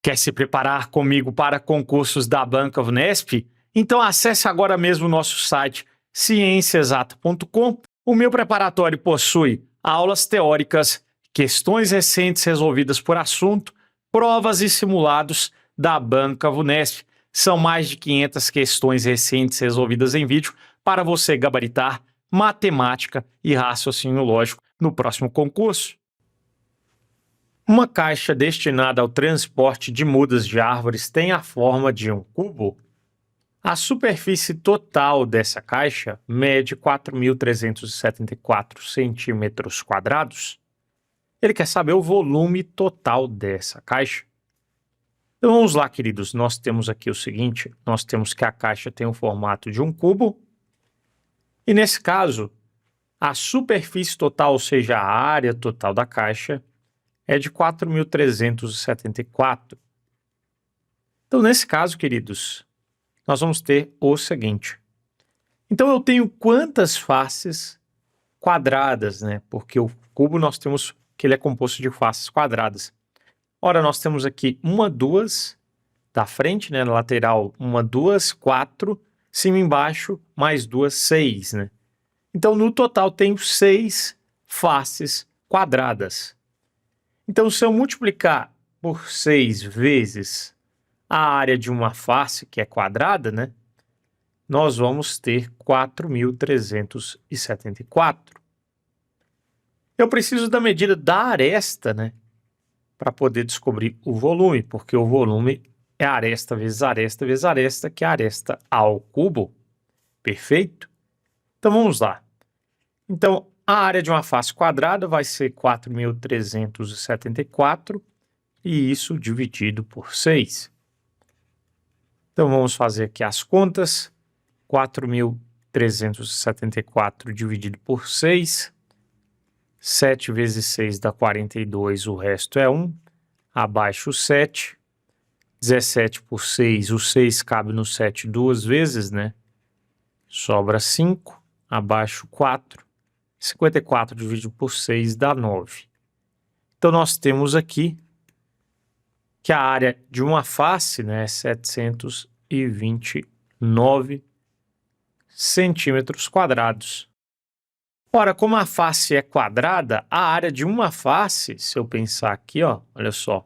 S1: Quer se preparar comigo para concursos da Banca Vunesp? Então acesse agora mesmo o nosso site cienciaexata.com. O meu preparatório possui aulas teóricas, questões recentes resolvidas por assunto, provas e simulados da Banca Vunesp. São mais de 500 questões recentes resolvidas em vídeo para você gabaritar matemática e raciocínio lógico no próximo concurso. Uma caixa destinada ao transporte de mudas de árvores tem a forma de um cubo. A superfície total dessa caixa mede 4.374 centímetros quadrados. Ele quer saber o volume total dessa caixa. Então vamos lá, queridos. Nós temos aqui o seguinte, nós temos que a caixa tem o formato de um cubo. E nesse caso, a superfície total, ou seja, a área total da caixa, é de 4.374. Então, nesse caso, queridos, nós vamos ter o seguinte. Então, eu tenho quantas faces quadradas, né? Porque o cubo nós temos que ele é composto de faces quadradas. Ora, nós temos aqui 1, 2, da frente, né? Na lateral, 1, 2, 4, cima e embaixo, mais 2, 6, né? Então, no total, tenho 6 faces quadradas. Então, se eu multiplicar por 6 vezes a área de uma face, que é quadrada, né? Nós vamos ter 4.374. Eu preciso da medida da aresta, né? Para poder descobrir o volume, porque o volume é aresta vezes aresta vezes aresta, que é aresta ao cubo. Perfeito? Então, vamos lá. Então, a área de uma face quadrada vai ser 4.374 e isso dividido por 6. Então, vamos fazer aqui as contas. 4.374 dividido por 6. 7 vezes 6 dá 42, o resto é 1. Abaixo o 7. 17 por 6, o 6 cabe no 7 duas vezes, né? Sobra 5. Abaixo 4. 54 dividido por 6 dá 9. Então, nós temos aqui que a área de uma face, né, é 729 centímetros quadrados. Ora, como a face é quadrada, a área de uma face, se eu pensar aqui, ó, olha só,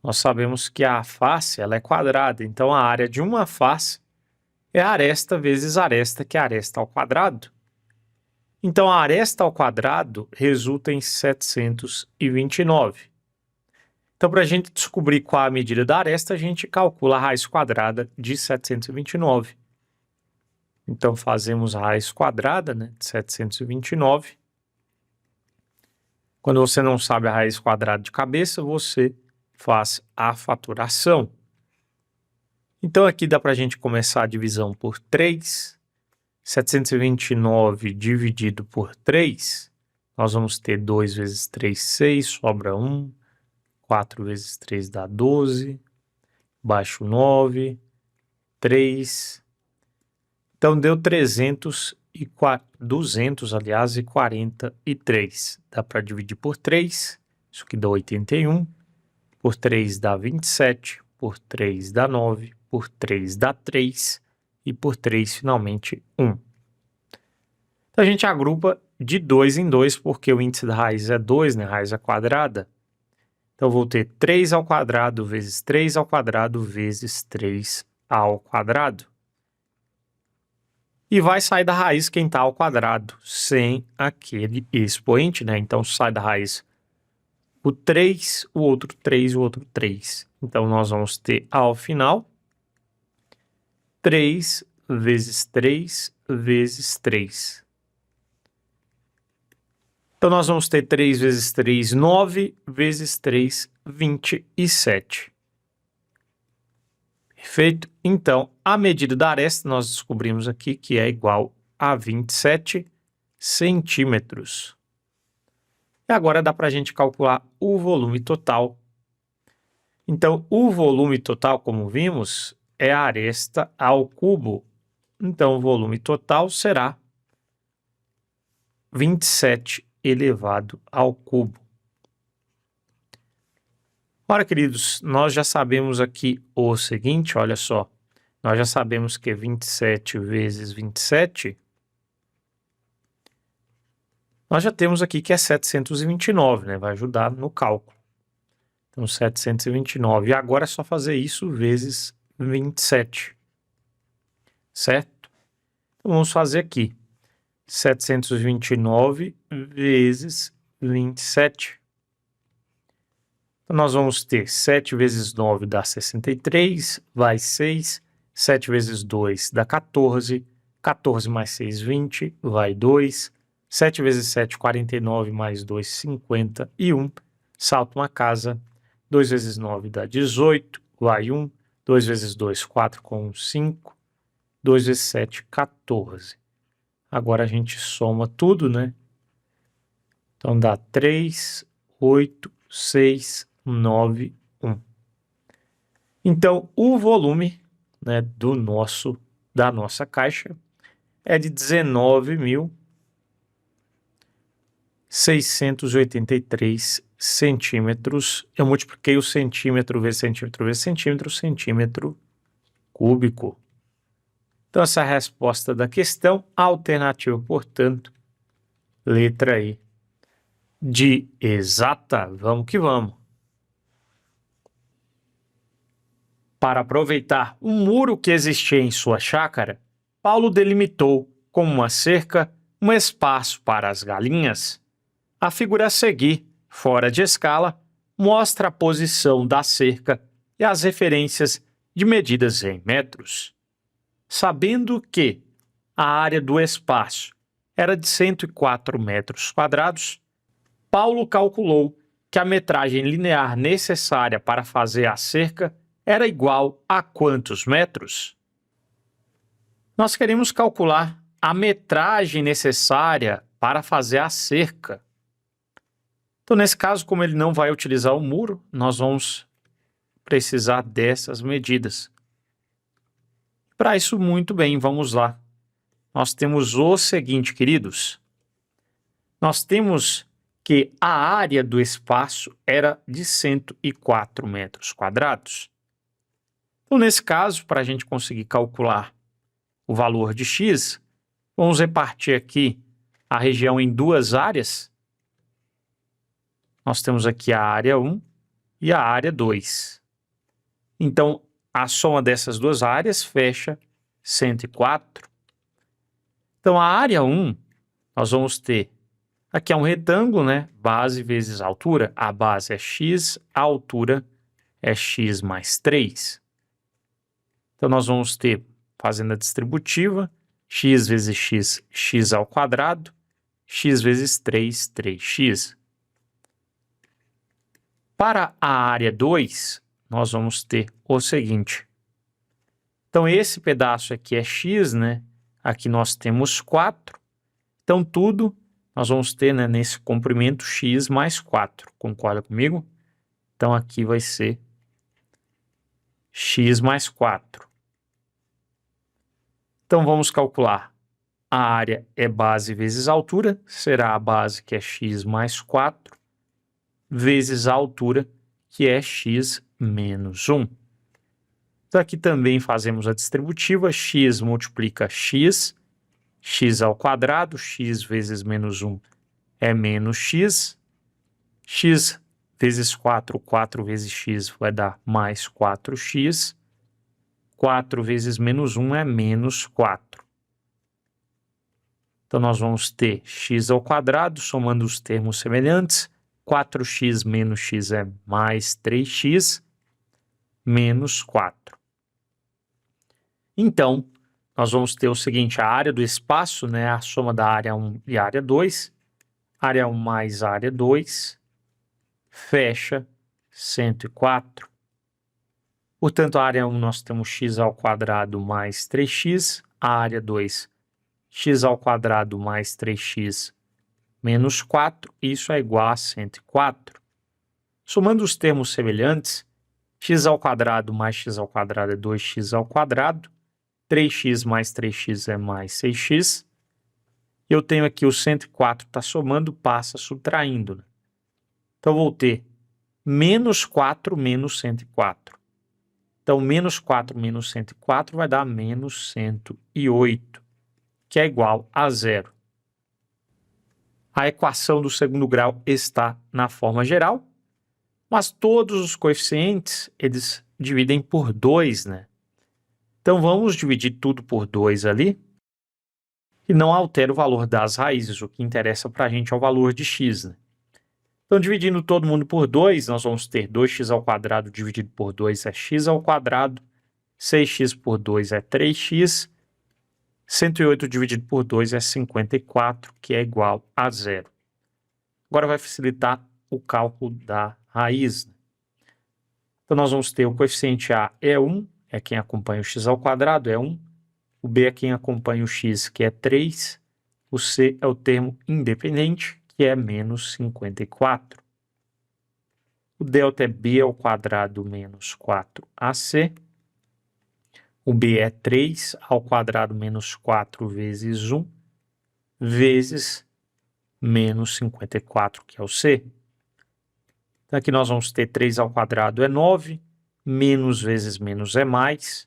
S1: nós sabemos que a face ela é quadrada, então a área de uma face é aresta vezes aresta, que é aresta ao quadrado. Então, a aresta ao quadrado resulta em 729. Então, para a gente descobrir qual a medida da aresta, a gente calcula a raiz quadrada de 729. Então, fazemos a raiz quadrada, né, de 729. Quando você não sabe a raiz quadrada de cabeça, você faz a fatoração. Então, aqui dá para a gente começar a divisão por 3. 729 dividido por 3, nós vamos ter 2 vezes 3, 6, sobra 1. 4 vezes 3 dá 12. Baixo 9. 3. Então, deu 243. Dá para dividir por 3. Isso aqui dá 81. Por 3 dá 27. Por 3 dá 9. Por 3 dá 3. E por 3, finalmente, 1. Então, a gente agrupa de 2 em 2, porque o índice da raiz é 2, né? Raiz é quadrada. Então, eu vou ter 3 ao quadrado vezes 3 ao quadrado vezes 3 ao quadrado. E vai sair da raiz quem está ao quadrado, sem aquele expoente, né? Então, sai da raiz o 3, o outro 3, o outro 3. Então, nós vamos ter, ao final, 3 vezes 3 vezes 3. Então, nós vamos ter 3 vezes 3, 9, vezes 3, 27. Perfeito? Então, a medida da aresta nós descobrimos aqui que é igual a 27 centímetros. E agora dá para a gente calcular o volume total. Então, o volume total, como vimos, é a aresta ao cubo. Então, o volume total será 27 elevado ao cubo. Ora, queridos, nós já sabemos aqui o seguinte, olha só. Nós já sabemos que 27 vezes 27, nós já temos aqui que é 729, né? Vai ajudar no cálculo. Então, 729. E agora é só fazer isso vezes 27. Certo? Então, vamos fazer aqui. 729 vezes 27. Então, nós vamos ter 7 vezes 9 dá 63, vai 6. 7 vezes 2 dá 14. 14 mais 6, 20, vai 2. 7 vezes 7, 49, mais 2, 51. Salta uma casa. 2 vezes 9 dá 18, vai 1. 2 vezes 2, 4 com 1, 5. 2 vezes 7, 14. Agora a gente soma tudo, né? Então dá 3, 8, 6, 9, 1. Então o volume, né, da nossa caixa é de 19.683 centímetros. Eu multipliquei o centímetro vezes centímetro vezes centímetro, centímetro cúbico. Então, essa é a resposta da questão. A alternativa, portanto, letra E de exata. Vamos que vamos. Para aproveitar um muro que existia em sua chácara, Paulo delimitou, com uma cerca, um espaço para as galinhas. A figura a seguir, fora de escala, mostra a posição da cerca e as referências de medidas em metros. Sabendo que a área do espaço era de 104 metros quadrados, Paulo calculou que a metragem linear necessária para fazer a cerca era igual a quantos metros? Nós queremos calcular a metragem necessária para fazer a cerca. Então, nesse caso, como ele não vai utilizar o muro, nós vamos precisar dessas medidas. Para isso, muito bem, vamos lá. Nós temos o seguinte, queridos. Nós temos que a área do espaço era de 104 metros quadrados. Então, nesse caso, para a gente conseguir calcular o valor de x, vamos repartir aqui a região em duas áreas. Nós temos aqui a área 1 e a área 2. Então, a soma dessas duas áreas fecha 104. Então, a área 1, nós vamos ter, aqui é um retângulo, né? Base vezes altura. A base é x, a altura é x mais 3. Então, nós vamos ter, fazendo a distributiva, x vezes x, x ao quadrado, x vezes 3, 3x. Para a área 2, nós vamos ter o seguinte. Então, esse pedaço aqui é x, né? Aqui nós temos 4. Então, tudo nós vamos ter, né, nesse comprimento x mais 4. Concorda comigo? Então, aqui vai ser x mais 4. Então, vamos calcular. A área é base vezes altura. Será a base, que é x mais 4, vezes a altura, que é x menos 1. Então, aqui também fazemos a distributiva, x multiplica x, x ao quadrado, x vezes menos 1 é menos x, x vezes 4, 4 vezes x vai dar mais 4x, 4 vezes menos 1 é menos 4. Então, nós vamos ter x ao quadrado, somando os termos semelhantes, 4x menos x é mais 3x, menos 4. Então, nós vamos ter o seguinte, a área do espaço, né, a soma da área 1 e área 2, área 1 mais área 2, fecha 104. Portanto, a área 1 nós temos x ao quadrado mais 3x, a área 2, x ao quadrado mais 3x menos 4, isso é igual a 104. Somando os termos semelhantes, x ao quadrado mais x ao quadrado é 2x ao quadrado, 3x mais 3x é mais 6x. Eu tenho aqui o 104, está somando, passa subtraindo, né? Então, eu vou ter menos 4 menos 104. Então, menos 4 menos 104 vai dar menos 108, que é igual a zero. A equação do segundo grau está na forma geral, mas todos os coeficientes, eles dividem por 2, né? Então, vamos dividir tudo por 2 ali, e não altera o valor das raízes. O que interessa para a gente é o valor de x, né? Então, dividindo todo mundo por 2, nós vamos ter 2x ao quadrado dividido por 2 é x ao quadrado, 6x por 2 é 3x, 108 dividido por 2 é 54, que é igual a zero. Agora vai facilitar o cálculo da raiz. Então, nós vamos ter o coeficiente A é 1, é quem acompanha o x ao quadrado, é 1. O B é quem acompanha o x, que é 3. O C é o termo independente, que é menos 54. O delta é b ao quadrado menos 4ac. O b é 3 ao quadrado menos 4 vezes 1, vezes menos 54, que é o c. Então, aqui nós vamos ter 3 ao quadrado é 9, menos vezes menos é mais,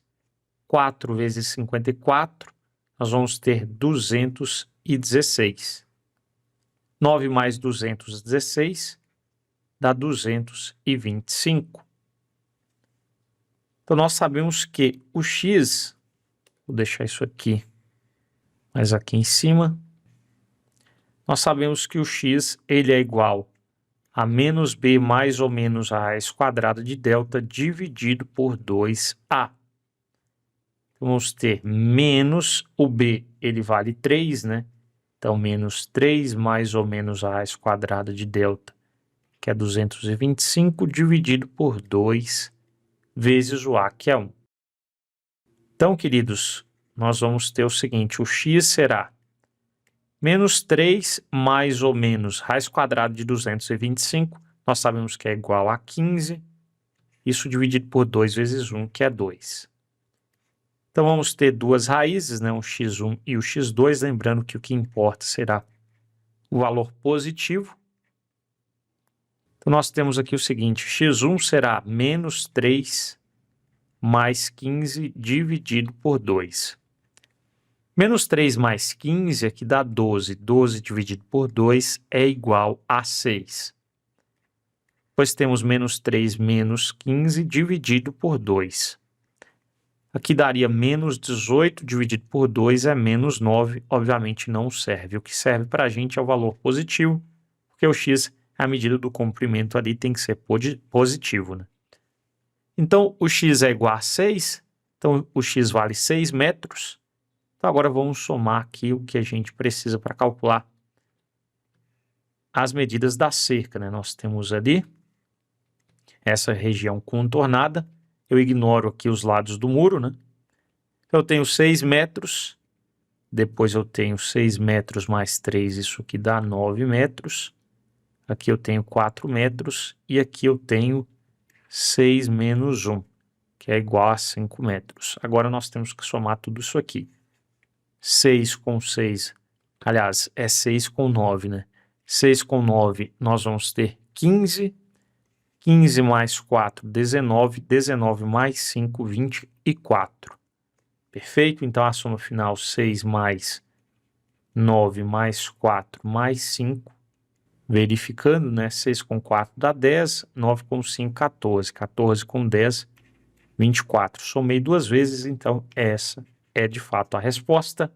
S1: 4 vezes 54, nós vamos ter 216. 9 mais 216 dá 225. Então, nós sabemos que o x, vou deixar isso aqui, mas aqui em cima, nós sabemos que o x ele é igual a menos b mais ou menos a raiz quadrada de delta dividido por 2a. Vamos ter menos o b, ele vale 3, né? Então, menos 3 mais ou menos a raiz quadrada de delta, que é 225, dividido por 2 vezes o a, que é 1. Então, queridos, nós vamos ter o seguinte, o x será menos 3 mais ou menos raiz quadrada de 225, nós sabemos que é igual a 15, isso dividido por 2 vezes 1, que é 2. Então, vamos ter duas raízes, né? O x1 e o x2, lembrando que o que importa será o valor positivo. Então, nós temos aqui o seguinte, x1 será menos 3 mais 15 dividido por 2. Menos 3 mais 15 aqui dá 12. 12 dividido por 2 é igual a 6. Depois temos menos 3 menos 15 dividido por 2. Aqui daria menos 18 dividido por 2 é menos 9. Obviamente não serve. O que serve para a gente é o valor positivo, porque o x, a medida do comprimento ali tem que ser positivo, né? Então, o x é igual a 6. Então, o x vale 6 metros. Então, agora vamos somar aqui o que a gente precisa para calcular as medidas da cerca, né? Nós temos ali essa região contornada. Eu ignoro aqui os lados do muro, né? Eu tenho 6 metros, depois eu tenho 6 metros mais 3, isso aqui dá 9 metros. Aqui eu tenho 4 metros e aqui eu tenho 6 menos 1, que é igual a 5 metros. Agora nós temos que somar tudo isso aqui. 6 com 6, aliás, é 6 com 9, né? 6 com 9, nós vamos ter 15. 15 mais 4, 19. 19 mais 5, 24. Perfeito? Então, a soma final, 6 mais 9 mais 4 mais 5. Verificando, né? 6 com 4 dá 10. 9 com 5, 14. 14 com 10, 24. Somei duas vezes, então essa é de fato a resposta.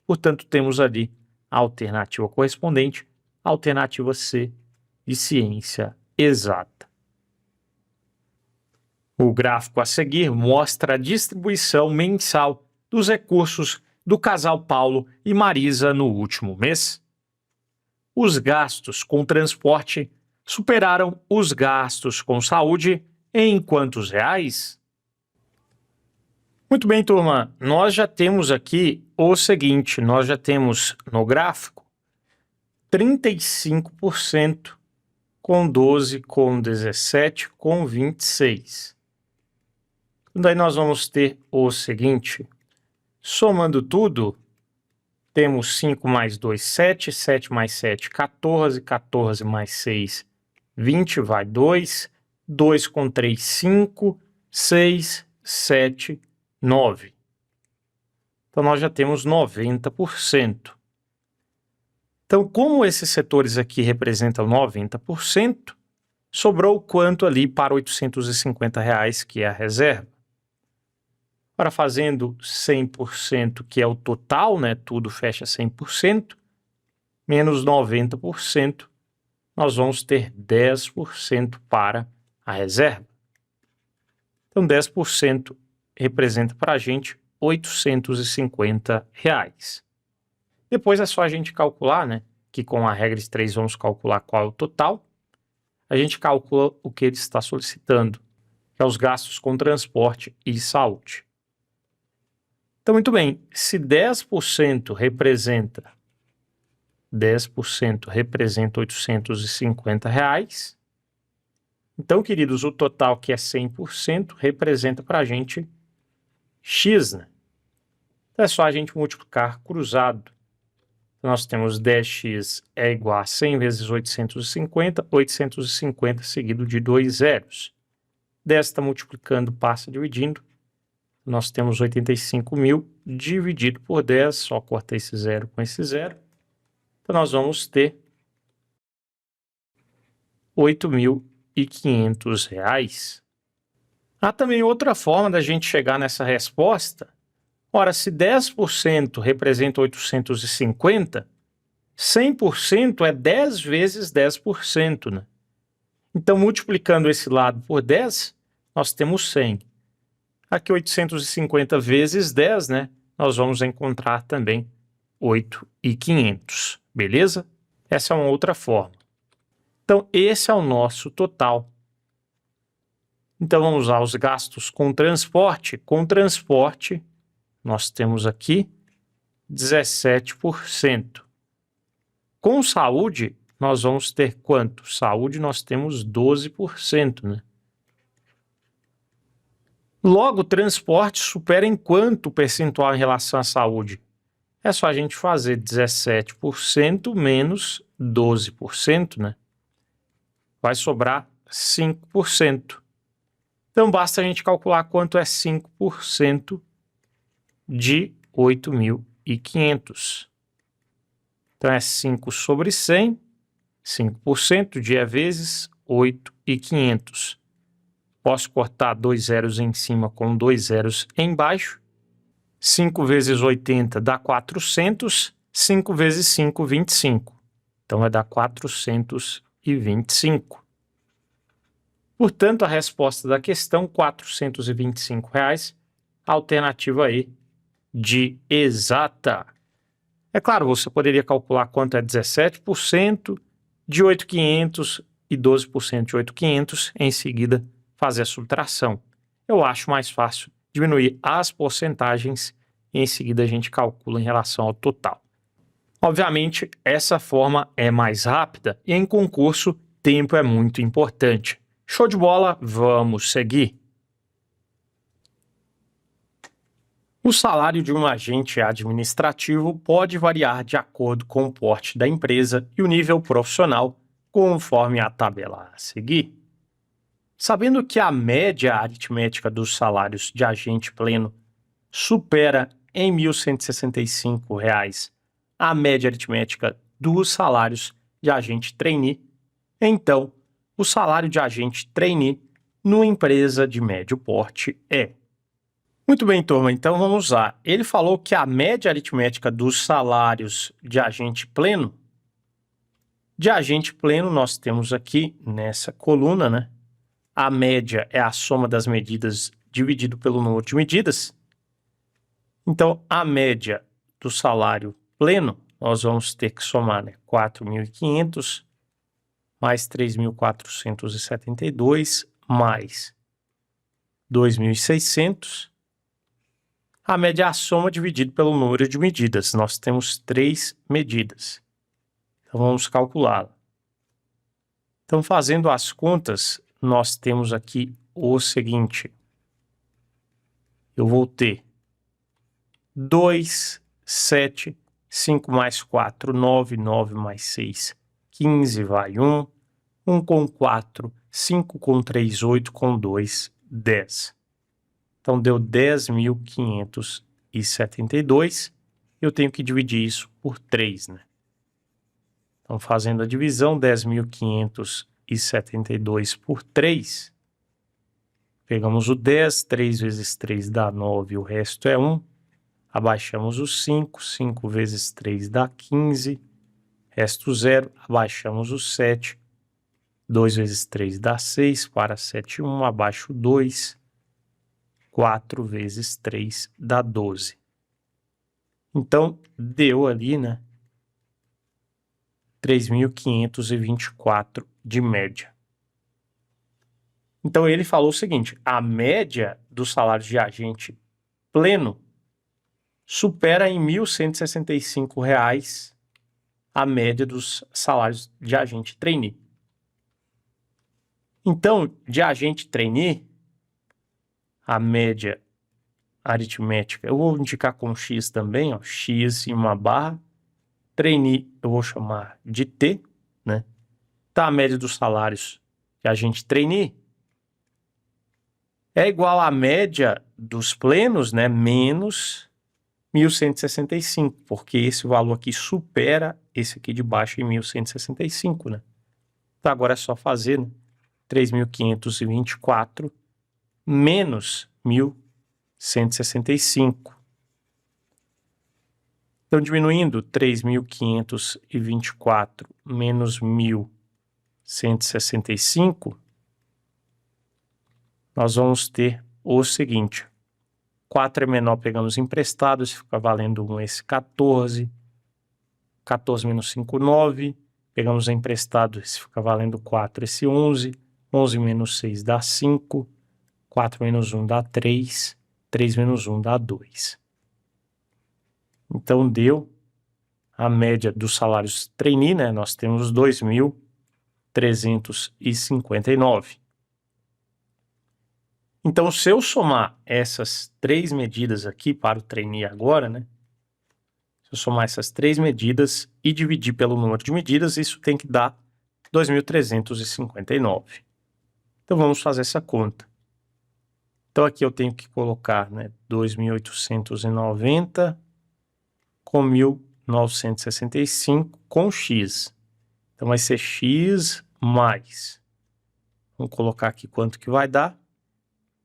S1: Portanto, temos ali a alternativa correspondente, a alternativa C de ciência exata. O gráfico a seguir mostra a distribuição mensal dos recursos do casal Paulo e Marisa no último mês? Os gastos com transporte superaram os gastos com saúde em quantos reais? Muito bem, turma. Nós já temos aqui o seguinte, nós já temos no gráfico 35% com 12, com 17, com 26. Daí nós vamos ter o seguinte, somando tudo, temos 5 mais 2, 7, 7 mais 7, 14, 14 mais 6, 20, vai 2, 2 com 3, 5, 6, 7, 9. Então, nós já temos 90%. Então, como esses setores aqui representam 90%, sobrou quanto ali para R$ 850, que é a reserva? Para fazendo 100%, que é o total, né? Tudo fecha 100%, menos 90%, nós vamos ter 10% para a reserva. Então, 10% representa para a gente R$ 850. Depois é só a gente calcular, né? Que com a regra de 3 vamos calcular qual é o total. A gente calcula o que ele está solicitando, que é os gastos com transporte e saúde. Então, muito bem, se 10% representa R$ 850, então, queridos, o total que é 100% representa para a gente X, né? Então, é só a gente multiplicar cruzado. Nós temos 10x é igual a 100 vezes 850, 850 seguido de 2 zeros. 10 está multiplicando, passa dividindo. Nós temos 85.000 dividido por 10, só corta esse zero com esse zero. Então, nós vamos ter R$ 8.500. Há também outra forma da gente chegar nessa resposta. Ora, se 10% representa 850, 100% é 10 vezes 10%, né? Então, multiplicando esse lado por 10, nós temos 100. Aqui, 850 vezes 10, né? Nós vamos encontrar também 8.500, beleza? Essa é uma outra forma. Então, esse é o nosso total. Então, vamos usar os gastos com transporte. Com transporte, nós temos aqui 17%. Com saúde, nós vamos ter quanto? Saúde, nós temos 12%, né? Logo, transporte supera em quanto percentual em relação à saúde? É só a gente fazer 17% menos 12%, né? Vai sobrar 5%. Então, basta a gente calcular quanto é 5% de 8.500. Então, é 5 sobre 100, 5% de vezes 8.500. Posso cortar 2 zeros em cima com 2 zeros embaixo. 5 vezes 80 dá 400, 5 vezes 5, 25. Então, vai dar 425. Portanto, a resposta da questão, R$ 425, alternativa E de exata. É claro, você poderia calcular quanto é 17% de 8.500 e 12% de 8.500, em seguida fazer a subtração. Eu acho mais fácil diminuir as porcentagens e em seguida a gente calcula em relação ao total. Obviamente, essa forma é mais rápida e em concurso, tempo é muito importante. Show de bola, vamos seguir. O salário de um agente administrativo pode variar de acordo com o porte da empresa e o nível profissional, conforme a tabela a seguir. Sabendo que a média aritmética dos salários de agente pleno supera em R$ 1.165 a média aritmética dos salários de agente trainee, então, o salário de agente trainee numa empresa de médio porte é. Muito bem, turma, então vamos lá. Ele falou que a média aritmética dos salários de agente pleno, nós temos aqui nessa coluna, né? A média é a soma das medidas dividido pelo número de medidas. Então, a média do salário pleno, nós vamos ter que somar, né? 4.500 mais 3.472 mais 2.600. A média é a soma dividido pelo número de medidas. Nós temos 3 medidas. Então, vamos calculá-la. Então, fazendo as contas, nós temos aqui o seguinte. Eu vou ter 2, 7, 5 mais 4, 9, 9 mais 6, 15, vai 1, 1 com 4, 5 com 3, 8 com 2, 10. Então, deu 10.572. Eu tenho que dividir isso por 3, né? Então, fazendo a divisão, 10.572 por 3. Pegamos o 10, 3 vezes 3 dá 9, o resto é 1. Abaixamos o 5, 5 vezes 3 dá 15, resto 0. Abaixamos o 7, 2 vezes 3 dá 6, para 7, 1, abaixo 2, 4 vezes 3 dá 12. Então, deu ali, né? 3.524 de média. Então, ele falou o seguinte, a média do salário de agente pleno supera em R$ 1.165 a média dos salários de agente trainee. Então, de agente trainee, a média aritmética, eu vou indicar com X também, ó, X em uma barra. Trainee eu vou chamar de T, né? Tá, a média dos salários de agente trainee é igual à média dos plenos, né? Menos 1.165, porque esse valor aqui supera esse aqui de baixo em 1.165, né? Então agora é só fazer, né? 3.524 menos 1.165. Então, diminuindo 3.524 menos 1.165, nós vamos ter o seguinte. 4 é menor, pegamos emprestados, fica valendo 1 esse 14. 14 menos 5, 9. Pegamos emprestado, esse fica valendo 4, esse 11. 11 menos 6 dá 5. 4 menos 1 dá 3. 3 menos 1 dá 2. Então, deu a média dos salários trainee, né? Nós temos 2.359. Então, se eu somar essas 3 medidas aqui para o trainee agora, né? Se eu somar essas 3 medidas e dividir pelo número de medidas, isso tem que dar 2.359. Então, vamos fazer essa conta. Então, aqui eu tenho que colocar, né, 2.890 com 1.965 com X. Então, vai ser X mais. Vamos colocar aqui quanto que vai dar.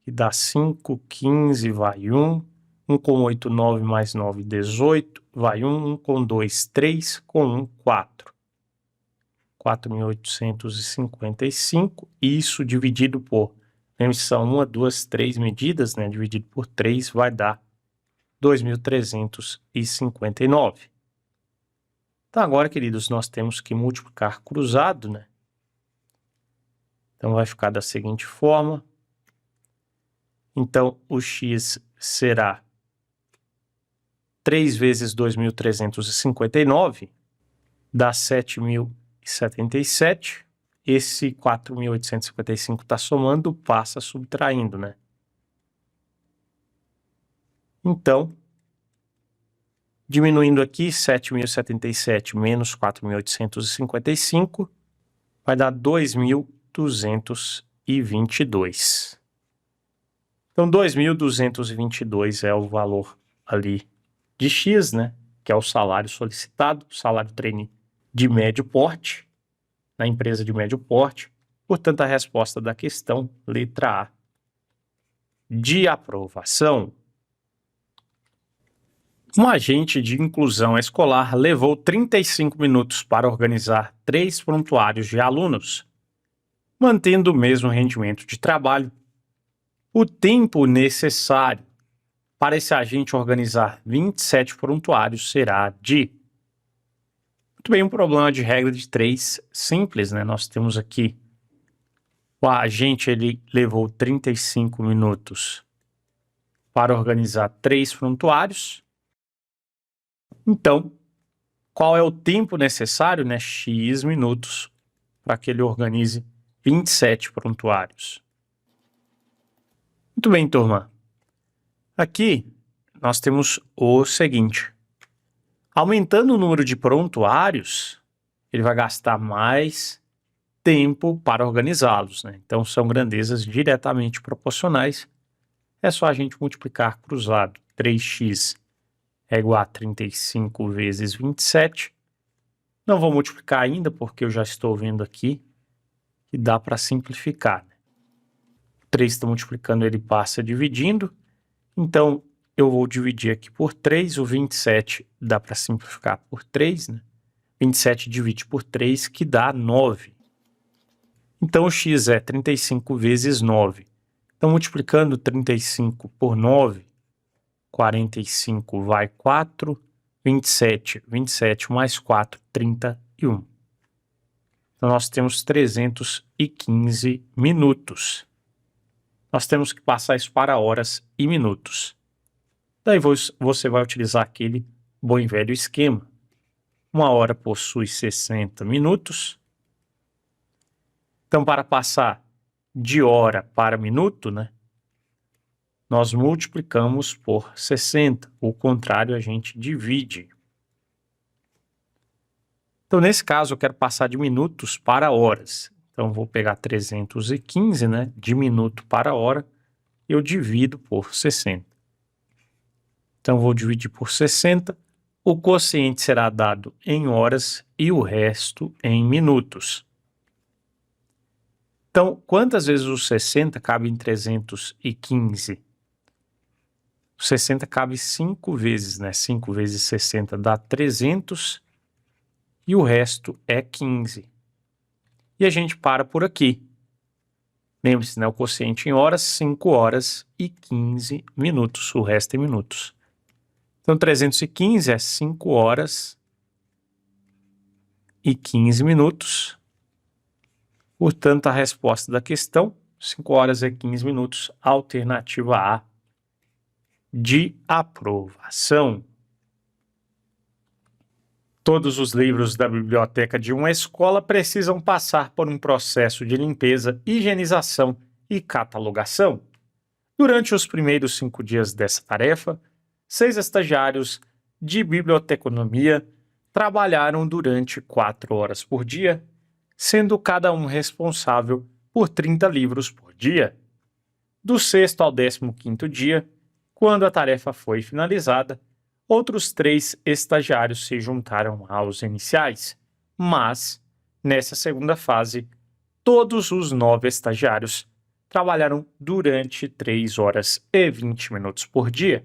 S1: Que dá 5, 15, vai 1. 1 com 8, 9 mais 9, 18. Vai 1. 1 com 2, 3. Com 1, 4. 4.855. Isso dividido por... São 1, 2, 3 medidas, né? Dividido por 3 vai dar 2.359. Então, agora, queridos, nós temos que multiplicar cruzado, né? Então, vai ficar da seguinte forma. Então, o X será 3 vezes 2.359, dá 7.077. Esse 4.855 está somando, passa subtraindo, né? Então, diminuindo aqui, 7.077 menos 4.855 vai dar 2.222. Então, 2.222 é o valor ali de X, né? Que é o salário solicitado, salário trainee de médio porte, na empresa de médio porte. Portanto, a resposta da questão, letra A, de aprovação. Um agente de inclusão escolar levou 35 minutos para organizar 3 prontuários de alunos, mantendo o mesmo rendimento de trabalho. O tempo necessário para esse agente organizar 27 prontuários será de... Muito bem, um problema de regra de 3 simples, né? Nós temos aqui o agente, ele levou 35 minutos para organizar 3 prontuários. Então, qual é o tempo necessário, né? X minutos, para que ele organize 27 prontuários. Muito bem, turma. Aqui nós temos o seguinte. Aumentando o número de prontuários, ele vai gastar mais tempo para organizá-los, né? Então, são grandezas diretamente proporcionais. É só a gente multiplicar cruzado. 3x é igual a 35 vezes 27. Não vou multiplicar ainda, porque eu já estou vendo aqui que dá para simplificar. 3 está multiplicando, ele passa dividindo. Então, eu vou dividir aqui por 3. O 27 dá para simplificar por 3, né? 27 divide por 3, que dá 9. Então, o x é 35 vezes 9. Então, multiplicando 35 por 9, 45 vai 4, 27 mais 4, 31. Então, nós temos 315 minutos. Nós temos que passar isso para horas e minutos. Daí você vai utilizar aquele bom e velho esquema. Uma hora possui 60 minutos. Então, para passar de hora para minuto, né, nós multiplicamos por 60. O contrário, a gente divide. Então, nesse caso, eu quero passar de minutos para horas. Então, vou pegar 315, né, de minuto para hora, eu divido por 60. Então, vou dividir por 60. O quociente será dado em horas e o resto em minutos. Então, quantas vezes o 60 cabe em 315? O 60 cabe 5 vezes, né? 5 vezes 60 dá 300 e o resto é 15. E a gente para por aqui. Lembre-se, né? O quociente em horas, 5 horas e 15 minutos. O resto é minutos. Então, 315 é 5 horas e 15 minutos. Portanto, a resposta da questão, 5 horas e 15 minutos, alternativa A, de aprovação. Todos os livros da biblioteca de uma escola precisam passar por um processo de limpeza, higienização e catalogação. Durante os primeiros 5 dias dessa tarefa, 6 estagiários de biblioteconomia trabalharam durante 4 horas por dia, sendo cada um responsável por 30 livros por dia. Do 6º ao 15º dia, quando a tarefa foi finalizada, outros 3 estagiários se juntaram aos iniciais, mas, nessa segunda fase, todos os 9 estagiários trabalharam durante 3 horas e 20 minutos por dia.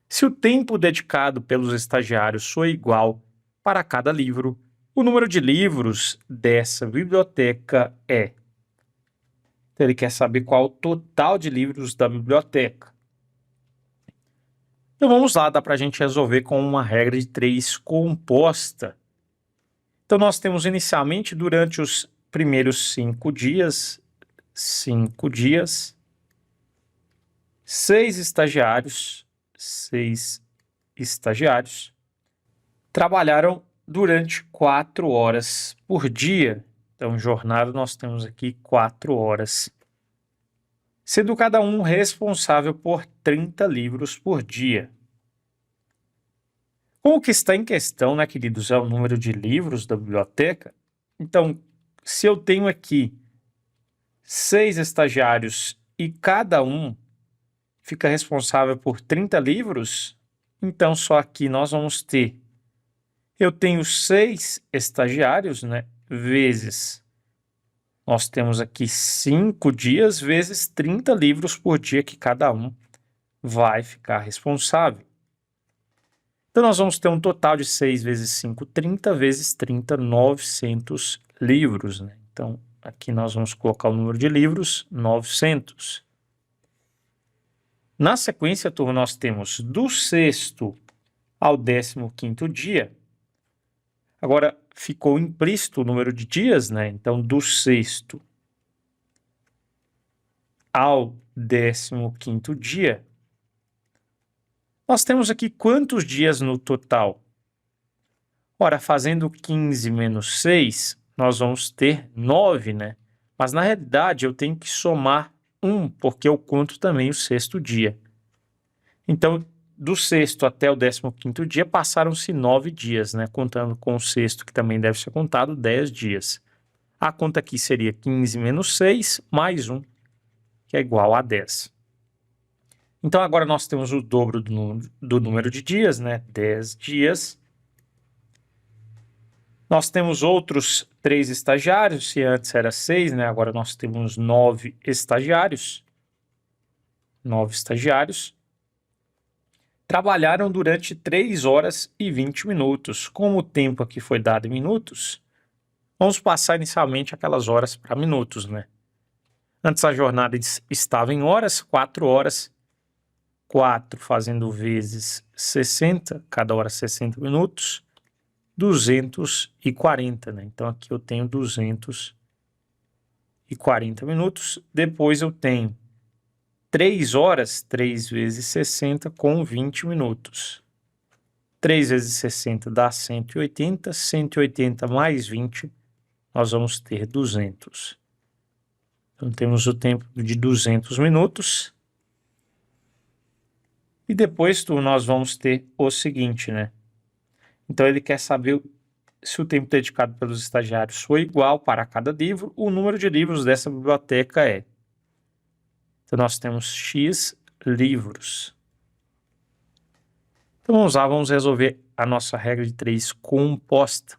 S1: Se o tempo dedicado pelos estagiários for igual para cada livro, o número de livros dessa biblioteca é... Então, ele quer saber qual o total de livros da biblioteca. Então, vamos lá, dá para a gente resolver com uma regra de 3 composta. Então, nós temos inicialmente, durante os primeiros 5 dias, 6 estagiários trabalharam durante 4 horas por dia. Então, jornada, nós temos aqui 4 horas. Sendo cada um responsável por 30 livros por dia. Como que está em questão, né, queridos, é o número de livros da biblioteca. Então, se eu tenho aqui 6 estagiários e cada um fica responsável por 30 livros, então só aqui nós vamos ter... Eu tenho 6 estagiários, né, vezes... Nós temos aqui 5 dias vezes 30 livros por dia que cada um vai ficar responsável. Então, nós vamos ter um total de 6 vezes 5, 30, vezes 30, 900 livros, né? Então, aqui nós vamos colocar o número de livros, 900. Na sequência, turma, nós temos do 6º ao 15º dia. Agora, ficou implícito o número de dias, né? Então, do 6º ao 15º dia, nós temos aqui quantos dias no total? Ora, fazendo 15 menos 6, nós vamos ter 9, né? Mas, na realidade, eu tenho que somar 1, porque eu conto também o 6º dia. Então, do 6º até o 15º dia, passaram-se 9 dias, né? Contando com o 6º, que também deve ser contado, 10 dias. A conta aqui seria 15 menos 6, mais 1, que é igual a 10. Então, agora nós temos o dobro do número de dias, né? 10 dias. Nós temos outros 3 estagiários, se antes era 6, né? Agora nós temos 9 estagiários. 9 estagiários. Trabalharam durante 3 horas e 20 minutos. Como o tempo aqui foi dado em minutos, vamos passar inicialmente aquelas horas para minutos, né? Antes a jornada estava em horas, 4 horas. 4 fazendo vezes 60, cada hora 60 minutos, 240, né? Então aqui eu tenho 240 minutos. Depois eu tenho 3 horas, 3 vezes 60 com 20 minutos. 3 vezes 60 dá 180, 180 mais 20, nós vamos ter 200. Então temos o tempo de 200 minutos. E depois nós vamos ter o seguinte, né? Então ele quer saber se o tempo dedicado pelos estagiários foi igual para cada livro, o número de livros dessa biblioteca é. Então nós temos X livros. Então vamos resolver a nossa regra de 3 composta.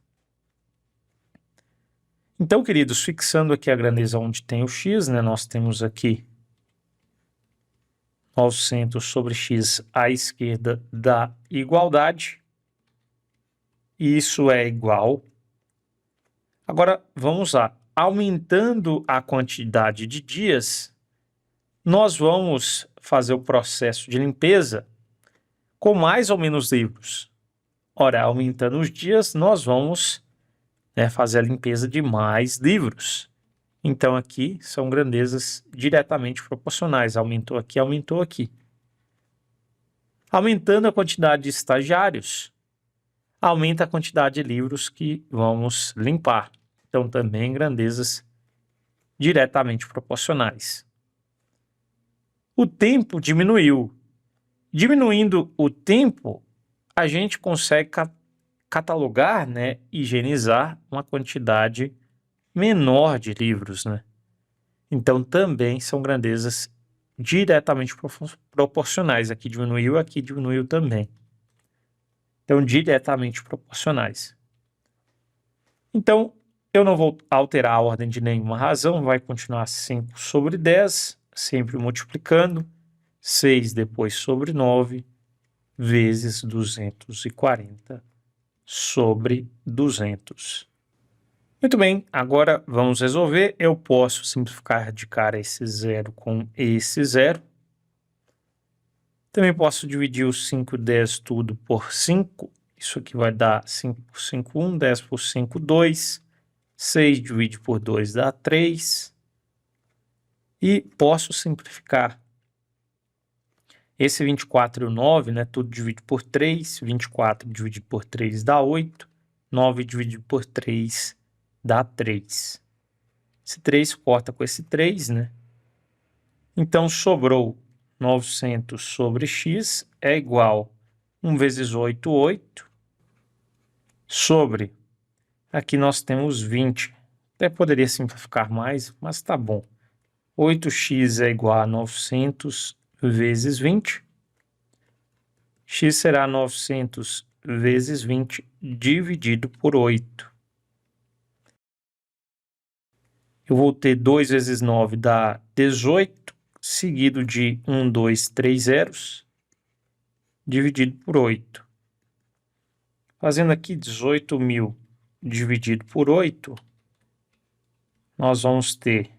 S1: Então, queridos, fixando aqui a grandeza onde tem o X, né? Nós temos aqui 900 sobre X à esquerda da igualdade. Isso é igual. Agora, vamos lá. Aumentando a quantidade de dias, nós vamos fazer o processo de limpeza com mais ou menos livros. Ora, aumentando os dias, nós vamos fazer a limpeza de mais livros. Então, aqui são grandezas diretamente proporcionais. Aumentou aqui, aumentou aqui. Aumentando a quantidade de estagiários, aumenta a quantidade de livros que vamos limpar. Então, também grandezas diretamente proporcionais. O tempo diminuiu. Diminuindo o tempo, a gente consegue catalogar, né, higienizar uma quantidade menor de livros, né? Então, também são grandezas diretamente proporcionais. Aqui diminuiu também. Então, diretamente proporcionais. Então, eu não vou alterar a ordem de nenhuma razão, vai continuar 5 sobre 10, sempre multiplicando, 6 depois sobre 9, vezes 240 sobre 200. Muito bem, agora vamos resolver. Eu posso simplificar de cara esse zero com esse zero. Também posso dividir os 5 10 tudo por 5. Isso aqui vai dar 5 por 5, 1, 10 por 5, 2. 6 divide por 2 dá 3. E posso simplificar esse 24 e o 9, né? Tudo divide por 3. 24 dividido por 3 dá 8. 9 dividido por 3 dá 3. Esse 3 corta com esse 3, né? Então, sobrou 900 sobre x é igual a 1 vezes 8, 8. Sobre, aqui nós temos 20. Até poderia simplificar mais, mas tá bom. 8x é igual a 900 vezes 20. X será 900 vezes 20 dividido por 8. Eu vou ter 2 vezes 9 dá 18, seguido de 1, 2, 3 zeros, dividido por 8. Fazendo aqui 18.000 dividido por 8, nós vamos ter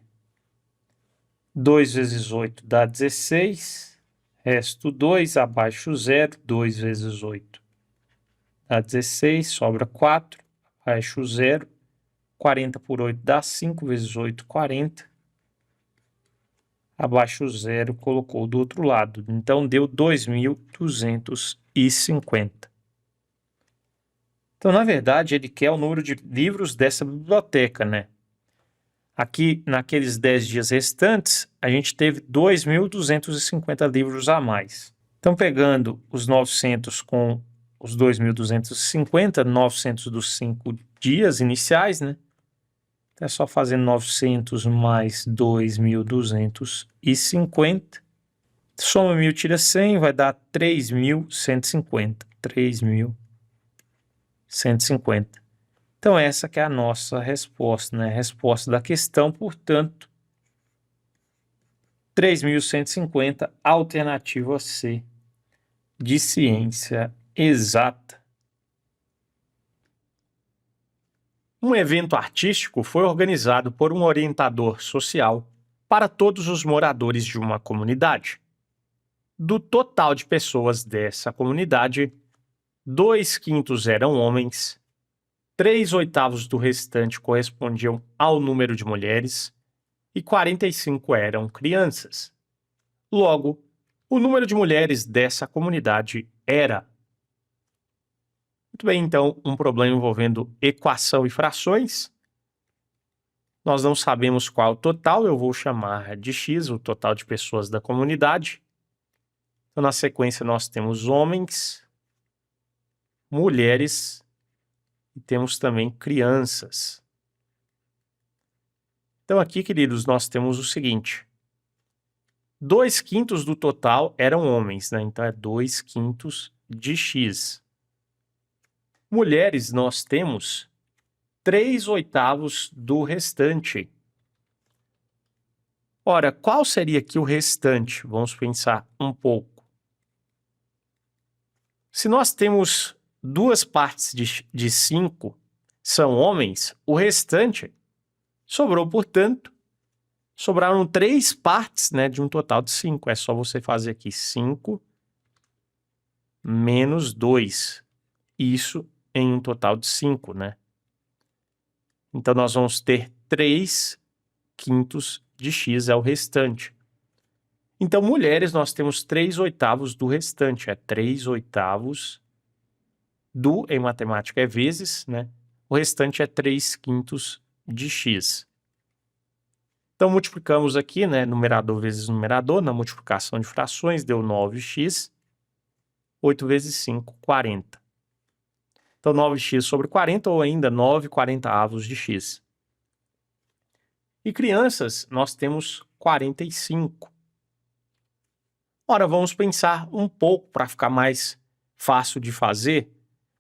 S1: 2 vezes 8 dá 16, Resto 2, abaixo 0, 2 vezes 8 dá 16, sobra 4, abaixo 0, 40 por 8 dá 5 vezes 8, 40. Abaixo 0, colocou do outro lado. Então, deu 2.250. Então, na verdade, ele quer o número de livros dessa biblioteca, né? Aqui, naqueles 10 dias restantes, a gente teve 2.250 livros a mais. Então, pegando os 900 com os 2.250, 900 dos 5 dias iniciais, né? Então, é só fazer 900 mais 2.250. Soma 1.000, tira 100, vai dar 3.150. 3.150. Então, essa que é a nossa resposta, né? Resposta da questão, portanto, 3.150, alternativa C, de ciência exata. Um evento artístico foi organizado por um orientador social para todos os moradores de uma comunidade. Do total de pessoas dessa comunidade, 2/5 eram homens, 3/8 do restante correspondiam ao número de mulheres e 45 eram crianças. Logo, o número de mulheres dessa comunidade era. Muito bem, então, um problema envolvendo equação e frações. Nós não sabemos qual o total, eu vou chamar de x, o total de pessoas da comunidade. Então, na sequência, nós temos homens, mulheres e temos também crianças. Então, aqui, queridos, nós temos o seguinte. 2/5 do total eram homens, né? Então, é 2/5 de x. Mulheres, nós temos 3/8 do restante. Ora, qual seria aqui o restante? Vamos pensar um pouco. Se nós temos 2 partes de 5 são homens, o restante sobrou, portanto, sobraram 3 partes, né, de um total de 5. É só você fazer aqui 5 menos 2. Isso em um total de 5, né? Então, nós vamos ter 3/5 de x é o restante. Então, mulheres, nós temos 3/8 do restante. É 3/8 do, em matemática, é vezes, né? O restante é 3/5 de x. Então, multiplicamos aqui, né? Numerador vezes numerador, na multiplicação de frações, deu 9x. 8 vezes 5, 40. Então, 9x sobre 40, ou ainda 9/40 de x. E crianças, nós temos 45. Ora, vamos pensar um pouco para ficar mais fácil de fazer,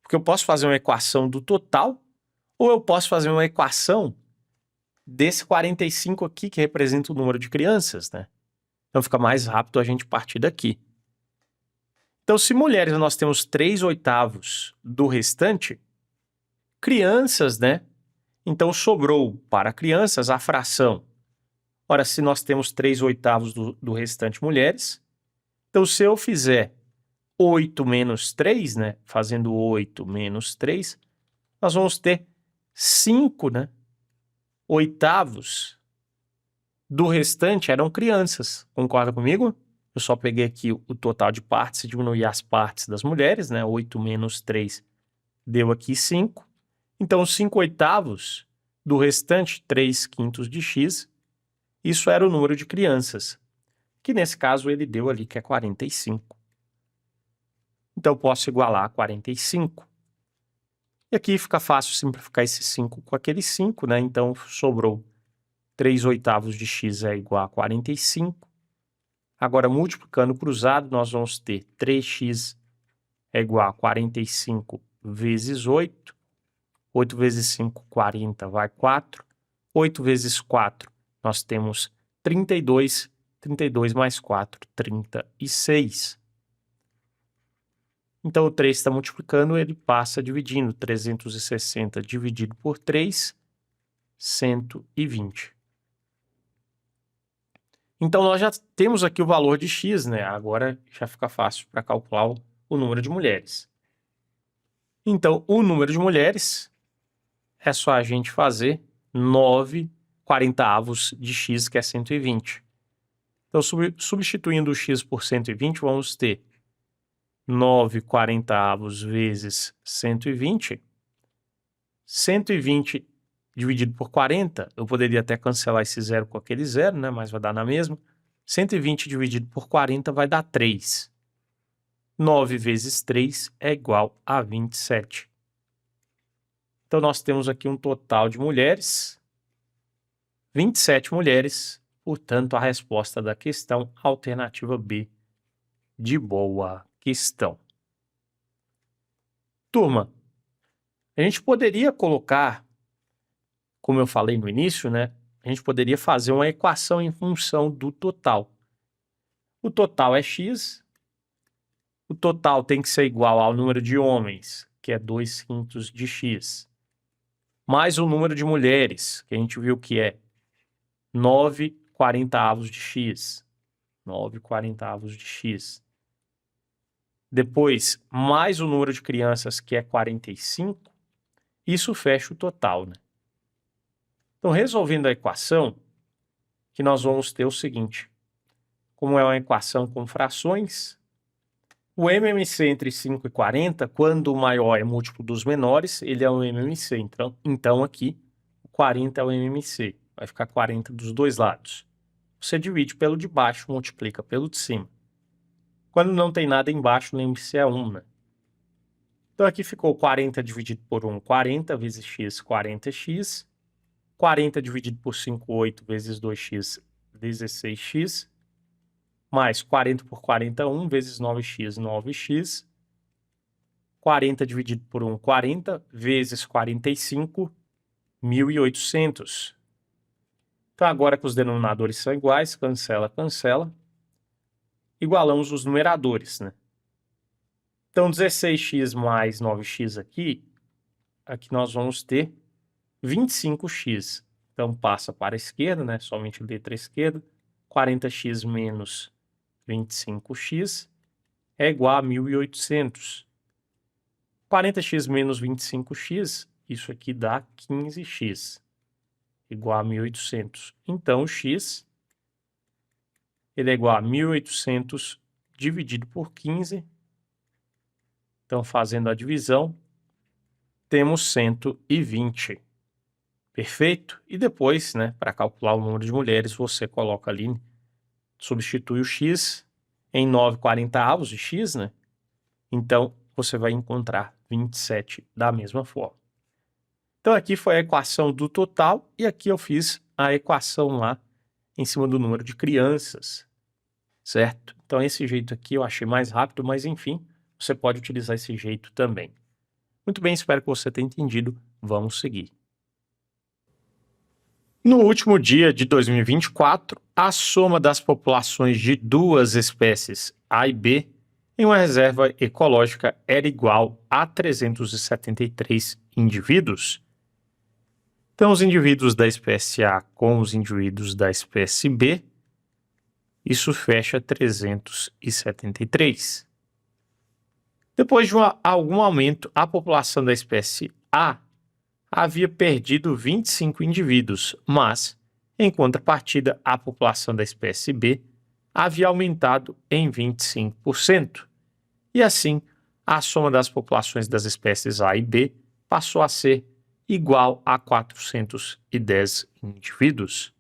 S1: porque eu posso fazer uma equação do total, ou eu posso fazer uma equação desse 45 aqui, que representa o número de crianças, né? Então, fica mais rápido a gente partir daqui. Então, se mulheres nós temos 3/8 do restante, crianças, né? Então, sobrou para crianças a fração. Ora, se nós temos 3/8 do restante mulheres, então se eu fizer 8 menos 3, né? Fazendo 8 menos 3, nós vamos ter 5, né? Oitavos do restante eram crianças. Concorda comigo? Eu só peguei aqui o total de partes e diminuí as partes das mulheres, né? 8 menos 3 deu aqui 5. Então, 5/8 do restante, 3/5 de x, isso era o número de crianças, que nesse caso ele deu ali, que é 45. Então, eu posso igualar a 45. E aqui fica fácil simplificar esse 5 com aquele 5, né? Então, sobrou 3/8 de x é igual a 45. Agora, multiplicando cruzado, nós vamos ter 3x é igual a 45 vezes 8. 8 vezes 5, 40, vai 4. 8 vezes 4, nós temos 32. 32 mais 4, 36. Então, o 3 está multiplicando, ele passa dividindo. 360 dividido por 3, 120. Então, nós já temos aqui o valor de x, né? Agora já fica fácil para calcular o número de mulheres. Então, o número de mulheres é só a gente fazer 9/40 de x, que é 120. Então, substituindo o x por 120, vamos ter 9/40 vezes 120. 120 dividido por 40, eu poderia até cancelar esse zero com aquele zero, né? Mas vai dar na mesma. 120 dividido por 40 vai dar 3. 9 vezes 3 é igual a 27. Então, nós temos aqui um total de mulheres, 27 mulheres, portanto, a resposta da questão, alternativa B, de boa questão. Turma, a gente poderia colocar, como eu falei no início, né? A gente poderia fazer uma equação em função do total. O total é x, o total tem que ser igual ao número de homens, que é 2/5 de x, mais o número de mulheres, que a gente viu que é 9/40 de x. 9/40 de x. Depois, mais o número de crianças, que é 45. Isso fecha o total, né? Então, resolvendo a equação, que nós vamos ter o seguinte. Como é uma equação com frações, o MMC entre 5 e 40, quando o maior é múltiplo dos menores, ele é o MMC. Então aqui, o 40 é o MMC. Vai ficar 40 dos dois lados. Você divide pelo de baixo, multiplica pelo de cima. Quando não tem nada embaixo, lembre-se, é 1, né? Então aqui ficou 40 dividido por 1, 40 vezes x, 40x. 40 dividido por 5, 8 vezes 2x, 16x. Mais 40 por 40, 1 vezes 9x, 9x. 40 dividido por 1, 40 vezes 45, 1.800. Então, agora que os denominadores são iguais, cancela, cancela. Igualamos os numeradores, né? Então, 16x mais 9x aqui nós vamos ter 25x. Então, passa para a esquerda, né? Somente letra esquerda. 40x menos 25x é igual a 1.800. 40x menos 25x, isso aqui dá 15x, igual a 1.800. Então, o x ele é igual a 1.800 dividido por 15. Então, fazendo a divisão, temos 120. Perfeito? E depois, né, para calcular o número de mulheres, você coloca ali, substitui o x em 9/40 de x, né? Então, você vai encontrar 27 da mesma forma. Então, aqui foi a equação do total e aqui eu fiz a equação lá em cima do número de crianças, certo? Então, esse jeito aqui eu achei mais rápido, mas enfim, você pode utilizar esse jeito também. Muito bem, espero que você tenha entendido. Vamos seguir. No último dia de 2024, a soma das populações de duas espécies A e B em uma reserva ecológica era igual a 373 indivíduos. Então, os indivíduos da espécie A com os indivíduos da espécie B, isso fecha 373. Depois de algum aumento, a população da espécie A havia perdido 25 indivíduos, mas, em contrapartida, a população da espécie B havia aumentado em 25%. E assim, a soma das populações das espécies A e B passou a ser igual a 410 indivíduos.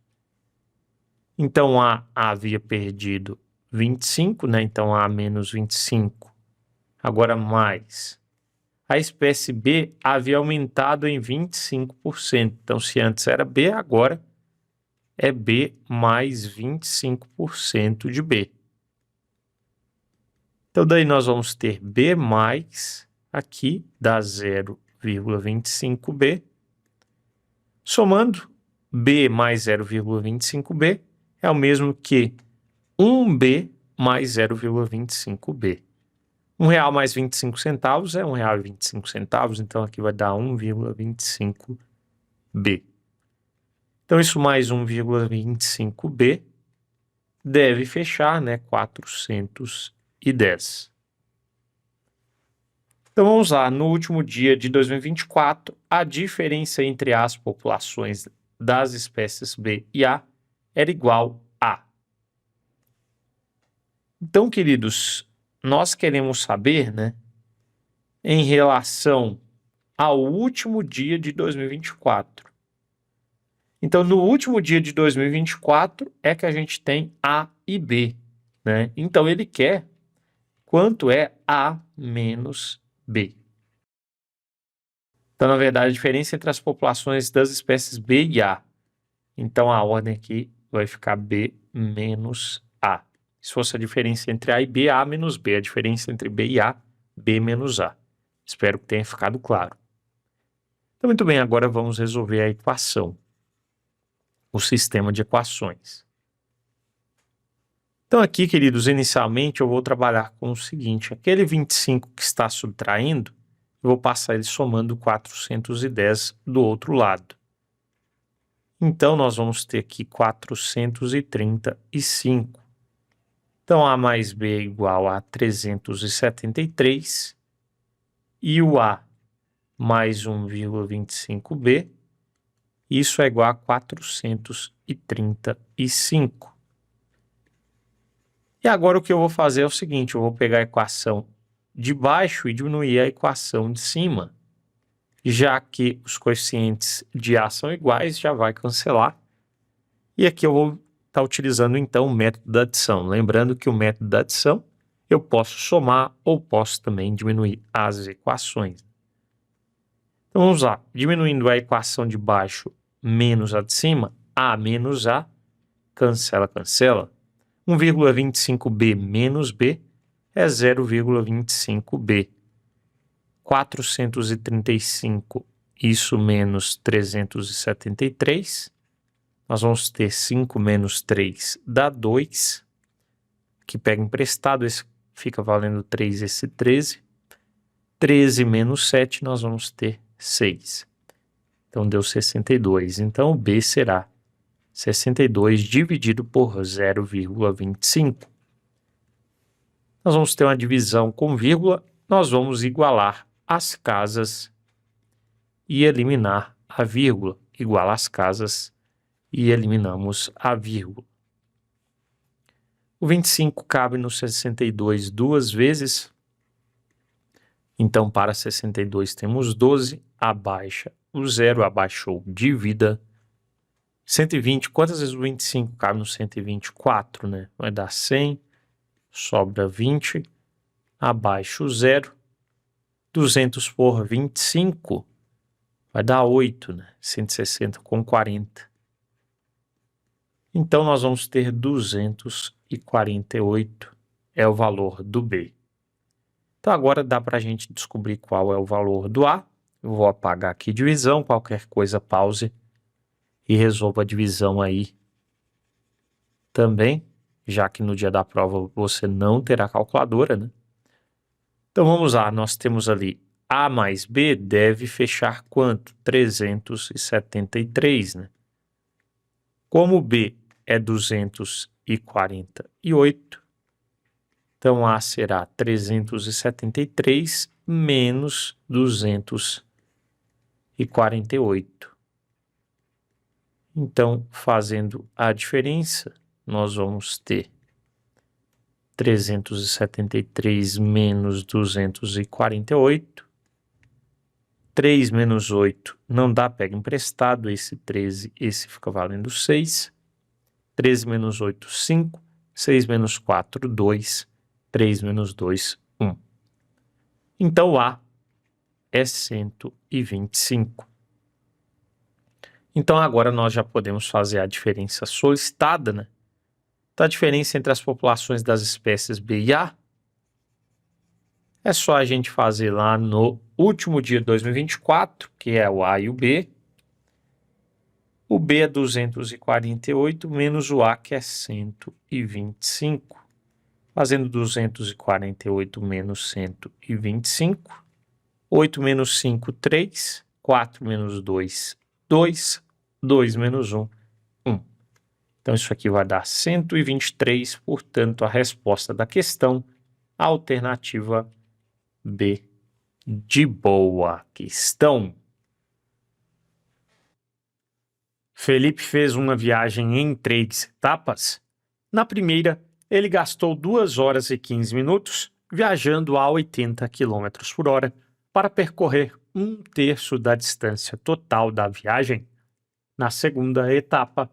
S1: Então, A havia perdido 25, né? Então, A menos 25. Agora, mais. A espécie B havia aumentado em 25%. Então, se antes era B, agora é B mais 25% de B. Então, daí nós vamos ter B mais, aqui, dá 0,25B. Somando, B mais 0,25B é o mesmo que 1B mais 0,25B. R$1 mais 25 centavos é R$1,25, então aqui vai dar 1,25B. Então, isso mais 1,25B deve fechar, né, 410. Então vamos lá, no último dia de 2024, a diferença entre as populações das espécies B e A era igual a. Então, queridos, nós queremos saber, né, em relação ao último dia de 2024. Então, no último dia de 2024 é que a gente tem A e B, né? Então, ele quer quanto é A menos B. Então, na verdade, a diferença entre as populações das espécies B e A. Então, a ordem aqui vai ficar B menos A. Se fosse a diferença entre A e B, A menos B. A diferença entre B e A, B menos A. Espero que tenha ficado claro. Então, muito bem, agora vamos resolver a equação. O sistema de equações. Então aqui, queridos, inicialmente eu vou trabalhar com o seguinte, aquele 25 que está subtraindo, eu vou passar ele somando 410 do outro lado. Então nós vamos ter aqui 435. Então A mais B é igual a 373 e o A mais 1,25B, isso é igual a 435. E agora o que eu vou fazer é o seguinte, eu vou pegar a equação de baixo e diminuir a equação de cima. Já que os coeficientes de A são iguais, já vai cancelar. E aqui eu vou estar utilizando então o método da adição. Lembrando que o método da adição eu posso somar ou posso também diminuir as equações. Então vamos lá, diminuindo a equação de baixo menos a de cima, A menos A, cancela, cancela. 1,25B menos B é 0,25B. 435, isso menos 373. Nós vamos ter 5 menos 3 dá 2. Que pega emprestado, esse fica valendo 3, esse 13. 13 menos 7, nós vamos ter 6. Então deu 62. Então o B será 62 dividido por 0,25. Nós vamos ter uma divisão com vírgula, nós vamos igualar as casas e eliminar a vírgula. Iguala as casas e eliminamos a vírgula. O 25 cabe no 62 duas vezes. Então, para 62 temos 12, abaixa o zero, abaixou, divida. 120, quantas vezes o 25 cabe no 124, né? Vai dar 100, sobra 20, abaixo o zero. 200 por 25 vai dar 8, né? 160 com 40. Então, nós vamos ter 248, é o valor do B. Então, agora dá para a gente descobrir qual é o valor do A. Eu vou apagar aqui divisão, qualquer coisa pause e resolva a divisão aí também, já que no dia da prova você não terá calculadora, né? Então vamos lá, nós temos ali A mais B deve fechar quanto? 373, né? Como B é 248, então A será 373 menos 248. Então, fazendo a diferença, nós vamos ter 373 menos 248. 3 menos 8 não dá, pega emprestado. Esse 13, esse fica valendo 6. 13 menos 8, 5. 6 menos 4, 2. 3 menos 2, 1. Então, o A é 125. Então, agora nós já podemos fazer a diferença solicitada, né? Então, a diferença entre as populações das espécies B e A é só a gente fazer lá no último dia de 2024, que é o A e o B. O B é 248 menos o A, que é 125. Fazendo 248 menos 125. 8 menos 5, 3. 4 menos 2, 2. 2 menos 1, 1. Então, isso aqui vai dar 123, portanto, a resposta da questão, a alternativa B, de boa questão. Felipe fez uma viagem em 3 etapas. Na primeira, ele gastou 2 horas e 15 minutos viajando a 80 km por hora para percorrer 1/3 da distância total da viagem. Na segunda etapa,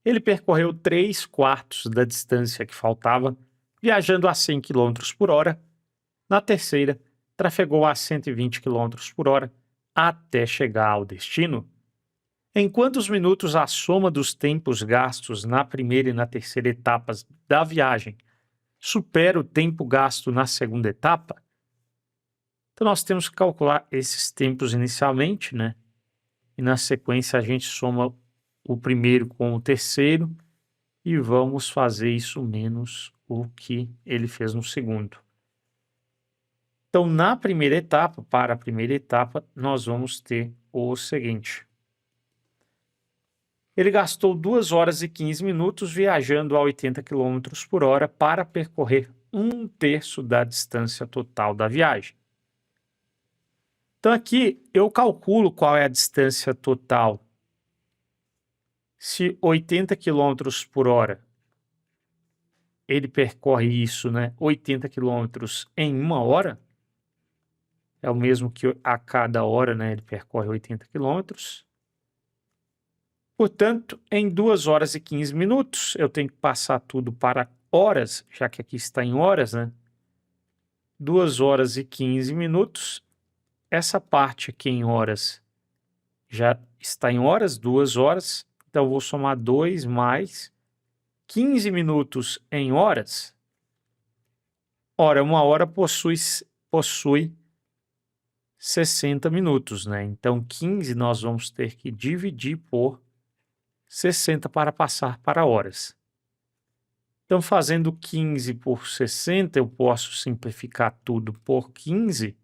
S1: ele percorreu 3/4 da distância que faltava, viajando a 100 km por hora. Na terceira, trafegou a 120 km por hora até chegar ao destino. Em quantos minutos a soma dos tempos gastos na primeira e na terceira etapas da viagem supera o tempo gasto na segunda etapa? Então, nós temos que calcular esses tempos inicialmente, né? E na sequência a gente soma o primeiro com o terceiro e vamos fazer isso menos o que ele fez no segundo. Então, na primeira etapa, para a primeira etapa, nós vamos ter o seguinte. Ele gastou 2 horas e 15 minutos viajando a 80 km por hora para percorrer 1/3 da distância total da viagem. Então, aqui eu calculo qual é a distância total. Se 80 km por hora, ele percorre isso, né? 80 km em 1 hora, é o mesmo que a cada hora, né? Ele percorre 80 km. Portanto, em 2 horas e 15 minutos, eu tenho que passar tudo para horas, já que aqui está em horas, né? 2 horas e 15 minutos. Essa parte aqui em horas já está em horas, 2 horas. Então, eu vou somar 2 mais 15 minutos em horas. Ora, 1 hora possui 60 minutos, né? Então, 15 nós vamos ter que dividir por 60 para passar para horas. Então, fazendo 15 por 60, eu posso simplificar tudo por 15.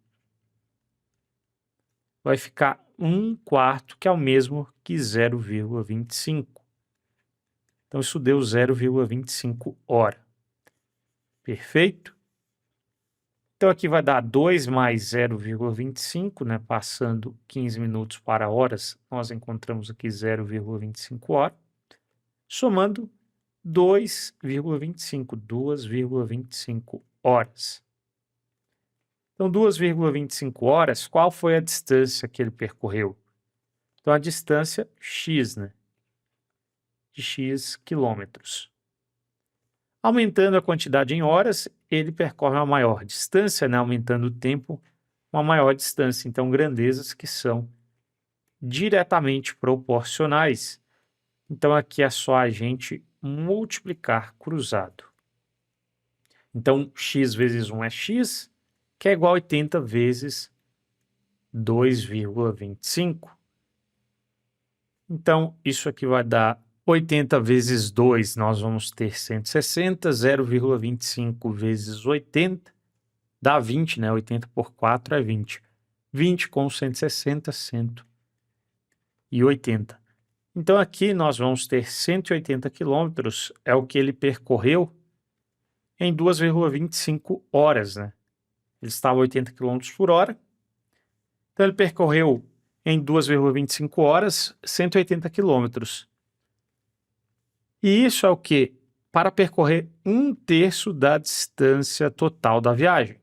S1: Vai ficar 1/4, que é o mesmo que 0,25. Então, isso deu 0,25 hora. Perfeito? Então, aqui vai dar 2 mais 0,25, né? Passando 15 minutos para horas, nós encontramos aqui 0,25 hora. Somando 2,25 horas. Então, 2,25 horas, qual foi a distância que ele percorreu? Então, a distância x, né? De x quilômetros. Aumentando a quantidade em horas, ele percorre uma maior distância, né? Aumentando o tempo, uma maior distância. Então, grandezas que são diretamente proporcionais. Então, aqui é só a gente multiplicar cruzado. Então, x vezes 1 é x, que é igual a 80 vezes 2,25. Então, isso aqui vai dar 80 vezes 2, nós vamos ter 160, 0,25 vezes 80, dá 20, né? 80 por 4 é 20. 20 com 160, 180. Então, aqui nós vamos ter 180 quilômetros, é o que ele percorreu em 2,25 horas, né? Ele estava a 80 km por hora. Então, ele percorreu em 2,25 horas 180 quilômetros. E isso é o quê? Para percorrer 1/3 da distância total da viagem.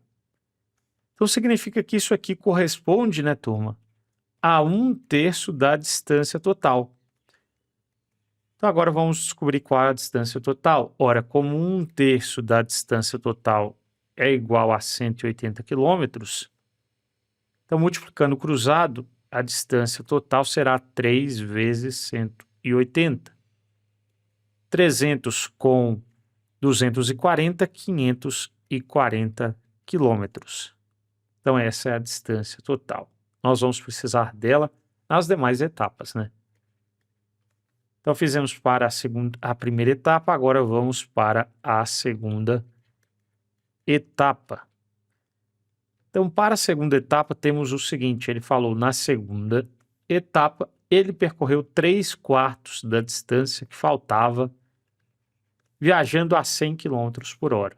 S1: Então, significa que isso aqui corresponde, né, turma, a 1/3 da distância total. Então, agora vamos descobrir qual é a distância total. Ora, como 1/3 da distância total é igual a 180 quilômetros, então, multiplicando o cruzado, a distância total será 3 vezes 180. 300 com 240, 540 quilômetros. Então, essa é a distância total. Nós vamos precisar dela nas demais etapas, né? Então, fizemos para a primeira etapa, agora vamos para a segunda etapa. Então, para a segunda etapa, temos o seguinte, ele falou, na segunda etapa, ele percorreu 3/4 da distância que faltava viajando a 100 km por hora.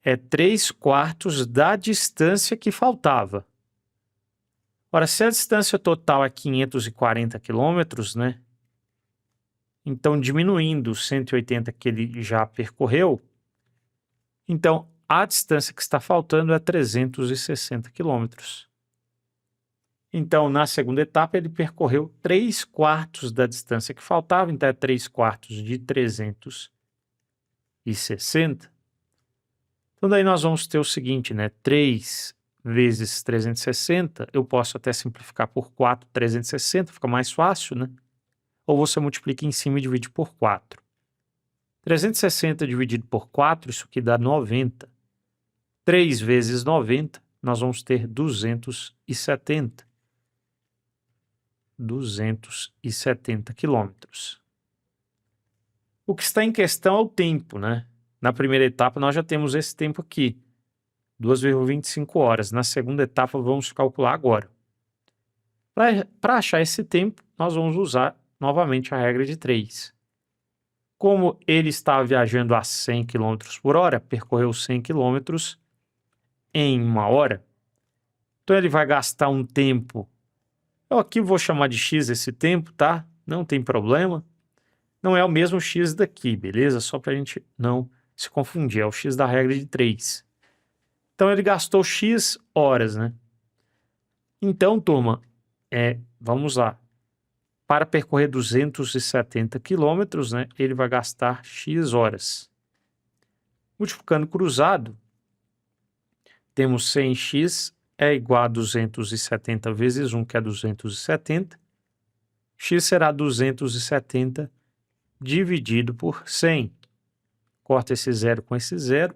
S1: É 3/4 da distância que faltava. Ora, se a distância total é 540 km, né? Então, diminuindo os 180 que ele já percorreu, então a distância que está faltando é 360 km. Então, na segunda etapa, ele percorreu 3/4 da distância que faltava, então é 3/4 de 360. Então, daí nós vamos ter o seguinte, né? 3 vezes 360, eu posso até simplificar por 4, 360, fica mais fácil, né? Ou você multiplica em cima e divide por 4. 360 dividido por 4, isso aqui dá 90. 3 vezes 90, nós vamos ter 270. 270 quilômetros. O que está em questão é o tempo, né? Na primeira etapa nós já temos esse tempo aqui, 2,25 horas. Na segunda etapa vamos calcular agora. Para achar esse tempo, nós vamos usar novamente a regra de 3. Como ele está viajando a 100 km por hora, percorreu 100 km em 1 hora, então ele vai gastar um tempo. Eu aqui vou chamar de X esse tempo, tá? Não tem problema. Não é o mesmo X daqui, beleza? Só para a gente não se confundir, é o X da regra de 3. Então ele gastou X horas, né? Então, turma, vamos lá. Para percorrer 270 quilômetros, né, ele vai gastar X horas. Multiplicando cruzado, temos 100x é igual a 270 vezes 1, que é 270. X será 270 dividido por 100. Corta esse zero com esse zero.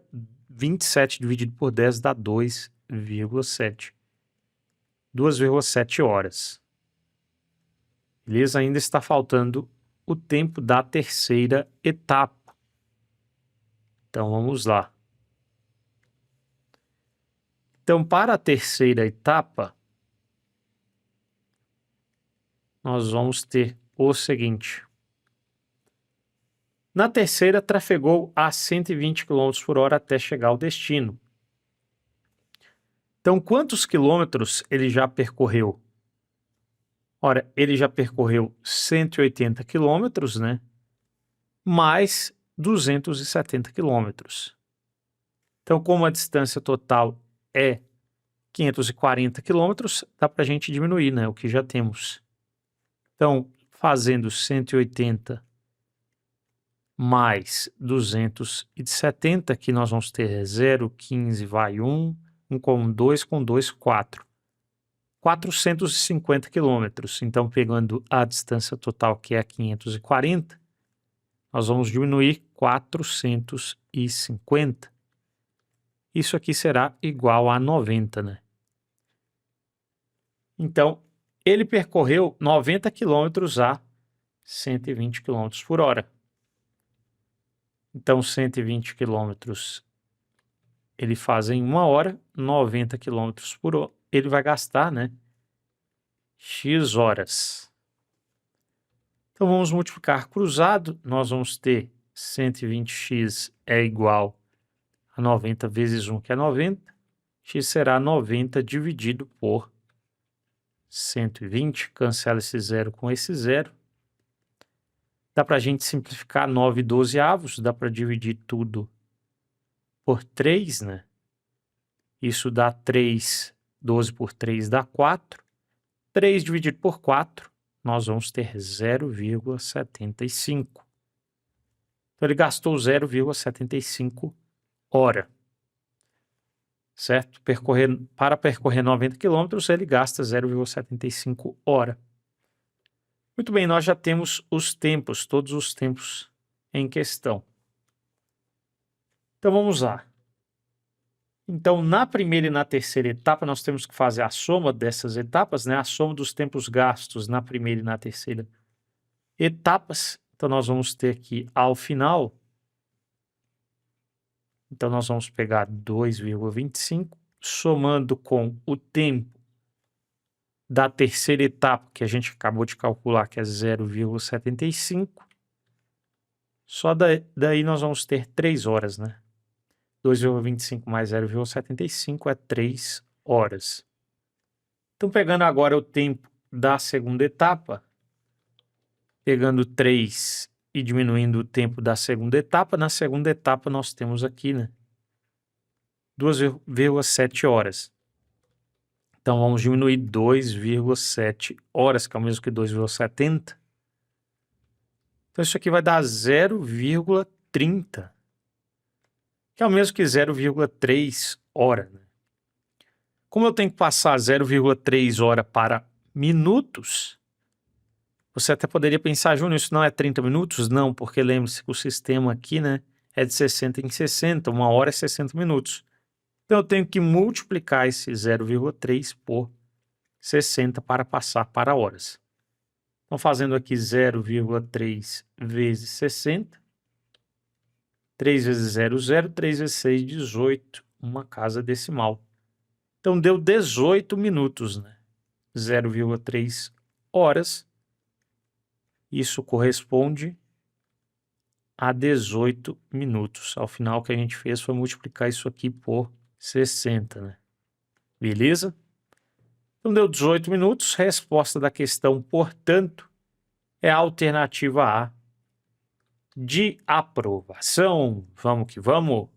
S1: 27 dividido por 10 dá 2,7. 2,7 horas. Beleza? Ainda está faltando o tempo da terceira etapa. Então, vamos lá. Então, para a terceira etapa, nós vamos ter o seguinte. Na terceira, trafegou a 120 km por hora até chegar ao destino. Então, quantos quilômetros ele já percorreu? Ora, ele já percorreu 180 quilômetros, né? Mais 270 quilômetros. Então, como a distância total é 540 quilômetros, dá para a gente diminuir, né? O que já temos. Então, fazendo 180 mais 270, que nós vamos ter 0,15 vai 1, 1 com 2, 4. 450 quilômetros. Então, pegando a distância total, que é 540, nós vamos diminuir 450. Isso aqui será igual a 90, né? Então, ele percorreu 90 quilômetros a 120 km por hora. Então, 120 quilômetros ele faz em 1 hora, 90 quilômetros por hora. Ele vai gastar, né? X horas. Então, vamos multiplicar cruzado. Nós vamos ter 120x é igual a 90 vezes 1, que é 90. X será 90 dividido por 120. Cancela esse zero com esse zero. Dá para a gente simplificar 9/12, dá para dividir tudo por 3, né? Isso dá 3, 12 por 3 dá 4. 3 dividido por 4, nós vamos ter 0,75. Então, ele gastou 0,75 hora. Certo? Para percorrer 90 quilômetros, ele gasta 0,75 hora. Muito bem, nós já temos os tempos, todos os tempos em questão. Então, vamos lá. Então, na primeira e na terceira etapa, nós temos que fazer a soma dessas etapas, né? A soma dos tempos gastos na primeira e na terceira etapas. Então, nós vamos ter aqui ao final. Então, nós vamos pegar 2,25, somando com o tempo da terceira etapa, que a gente acabou de calcular, que é 0,75. Só daí nós vamos ter 3 horas, né? 2,25 mais 0,75 é 3 horas. Então, pegando agora o tempo da segunda etapa, pegando 3 e diminuindo o tempo da segunda etapa, na segunda etapa nós temos aqui, né, 2,7 horas. Então, vamos diminuir 2,7 horas, que é o mesmo que 2,70. Então, isso aqui vai dar 0,30, que é o mesmo que 0,3 hora, né? Como eu tenho que passar 0,3 hora para minutos, você até poderia pensar, Júnior, isso não é 30 minutos? Não, porque lembre-se que o sistema aqui, né, é de 60 em 60, 1 hora é 60 minutos. Então eu tenho que multiplicar esse 0,3 por 60 para passar para horas. Então fazendo aqui 0,3 vezes 60, 3 vezes 0, 0, 3 vezes 6, 18, uma casa decimal. Então deu 18 minutos, né? 0,3 horas. Isso corresponde a 18 minutos. Ao final, o que a gente fez foi multiplicar isso aqui por 60, né? Beleza? Então deu 18 minutos. Resposta da questão, portanto, é a alternativa A de aprovação. Vamos que vamos!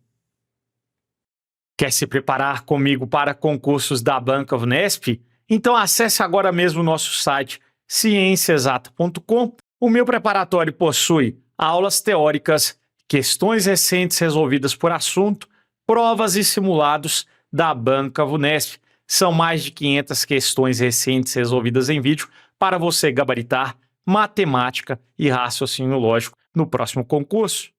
S1: Quer se preparar comigo para concursos da Banca Vunesp? Então acesse agora mesmo o nosso site cienciaexata.com. O meu preparatório possui aulas teóricas, questões recentes resolvidas por assunto, provas e simulados da Banca Vunesp. São mais de 500 questões recentes resolvidas em vídeo para você gabaritar matemática e raciocínio lógico no próximo concurso.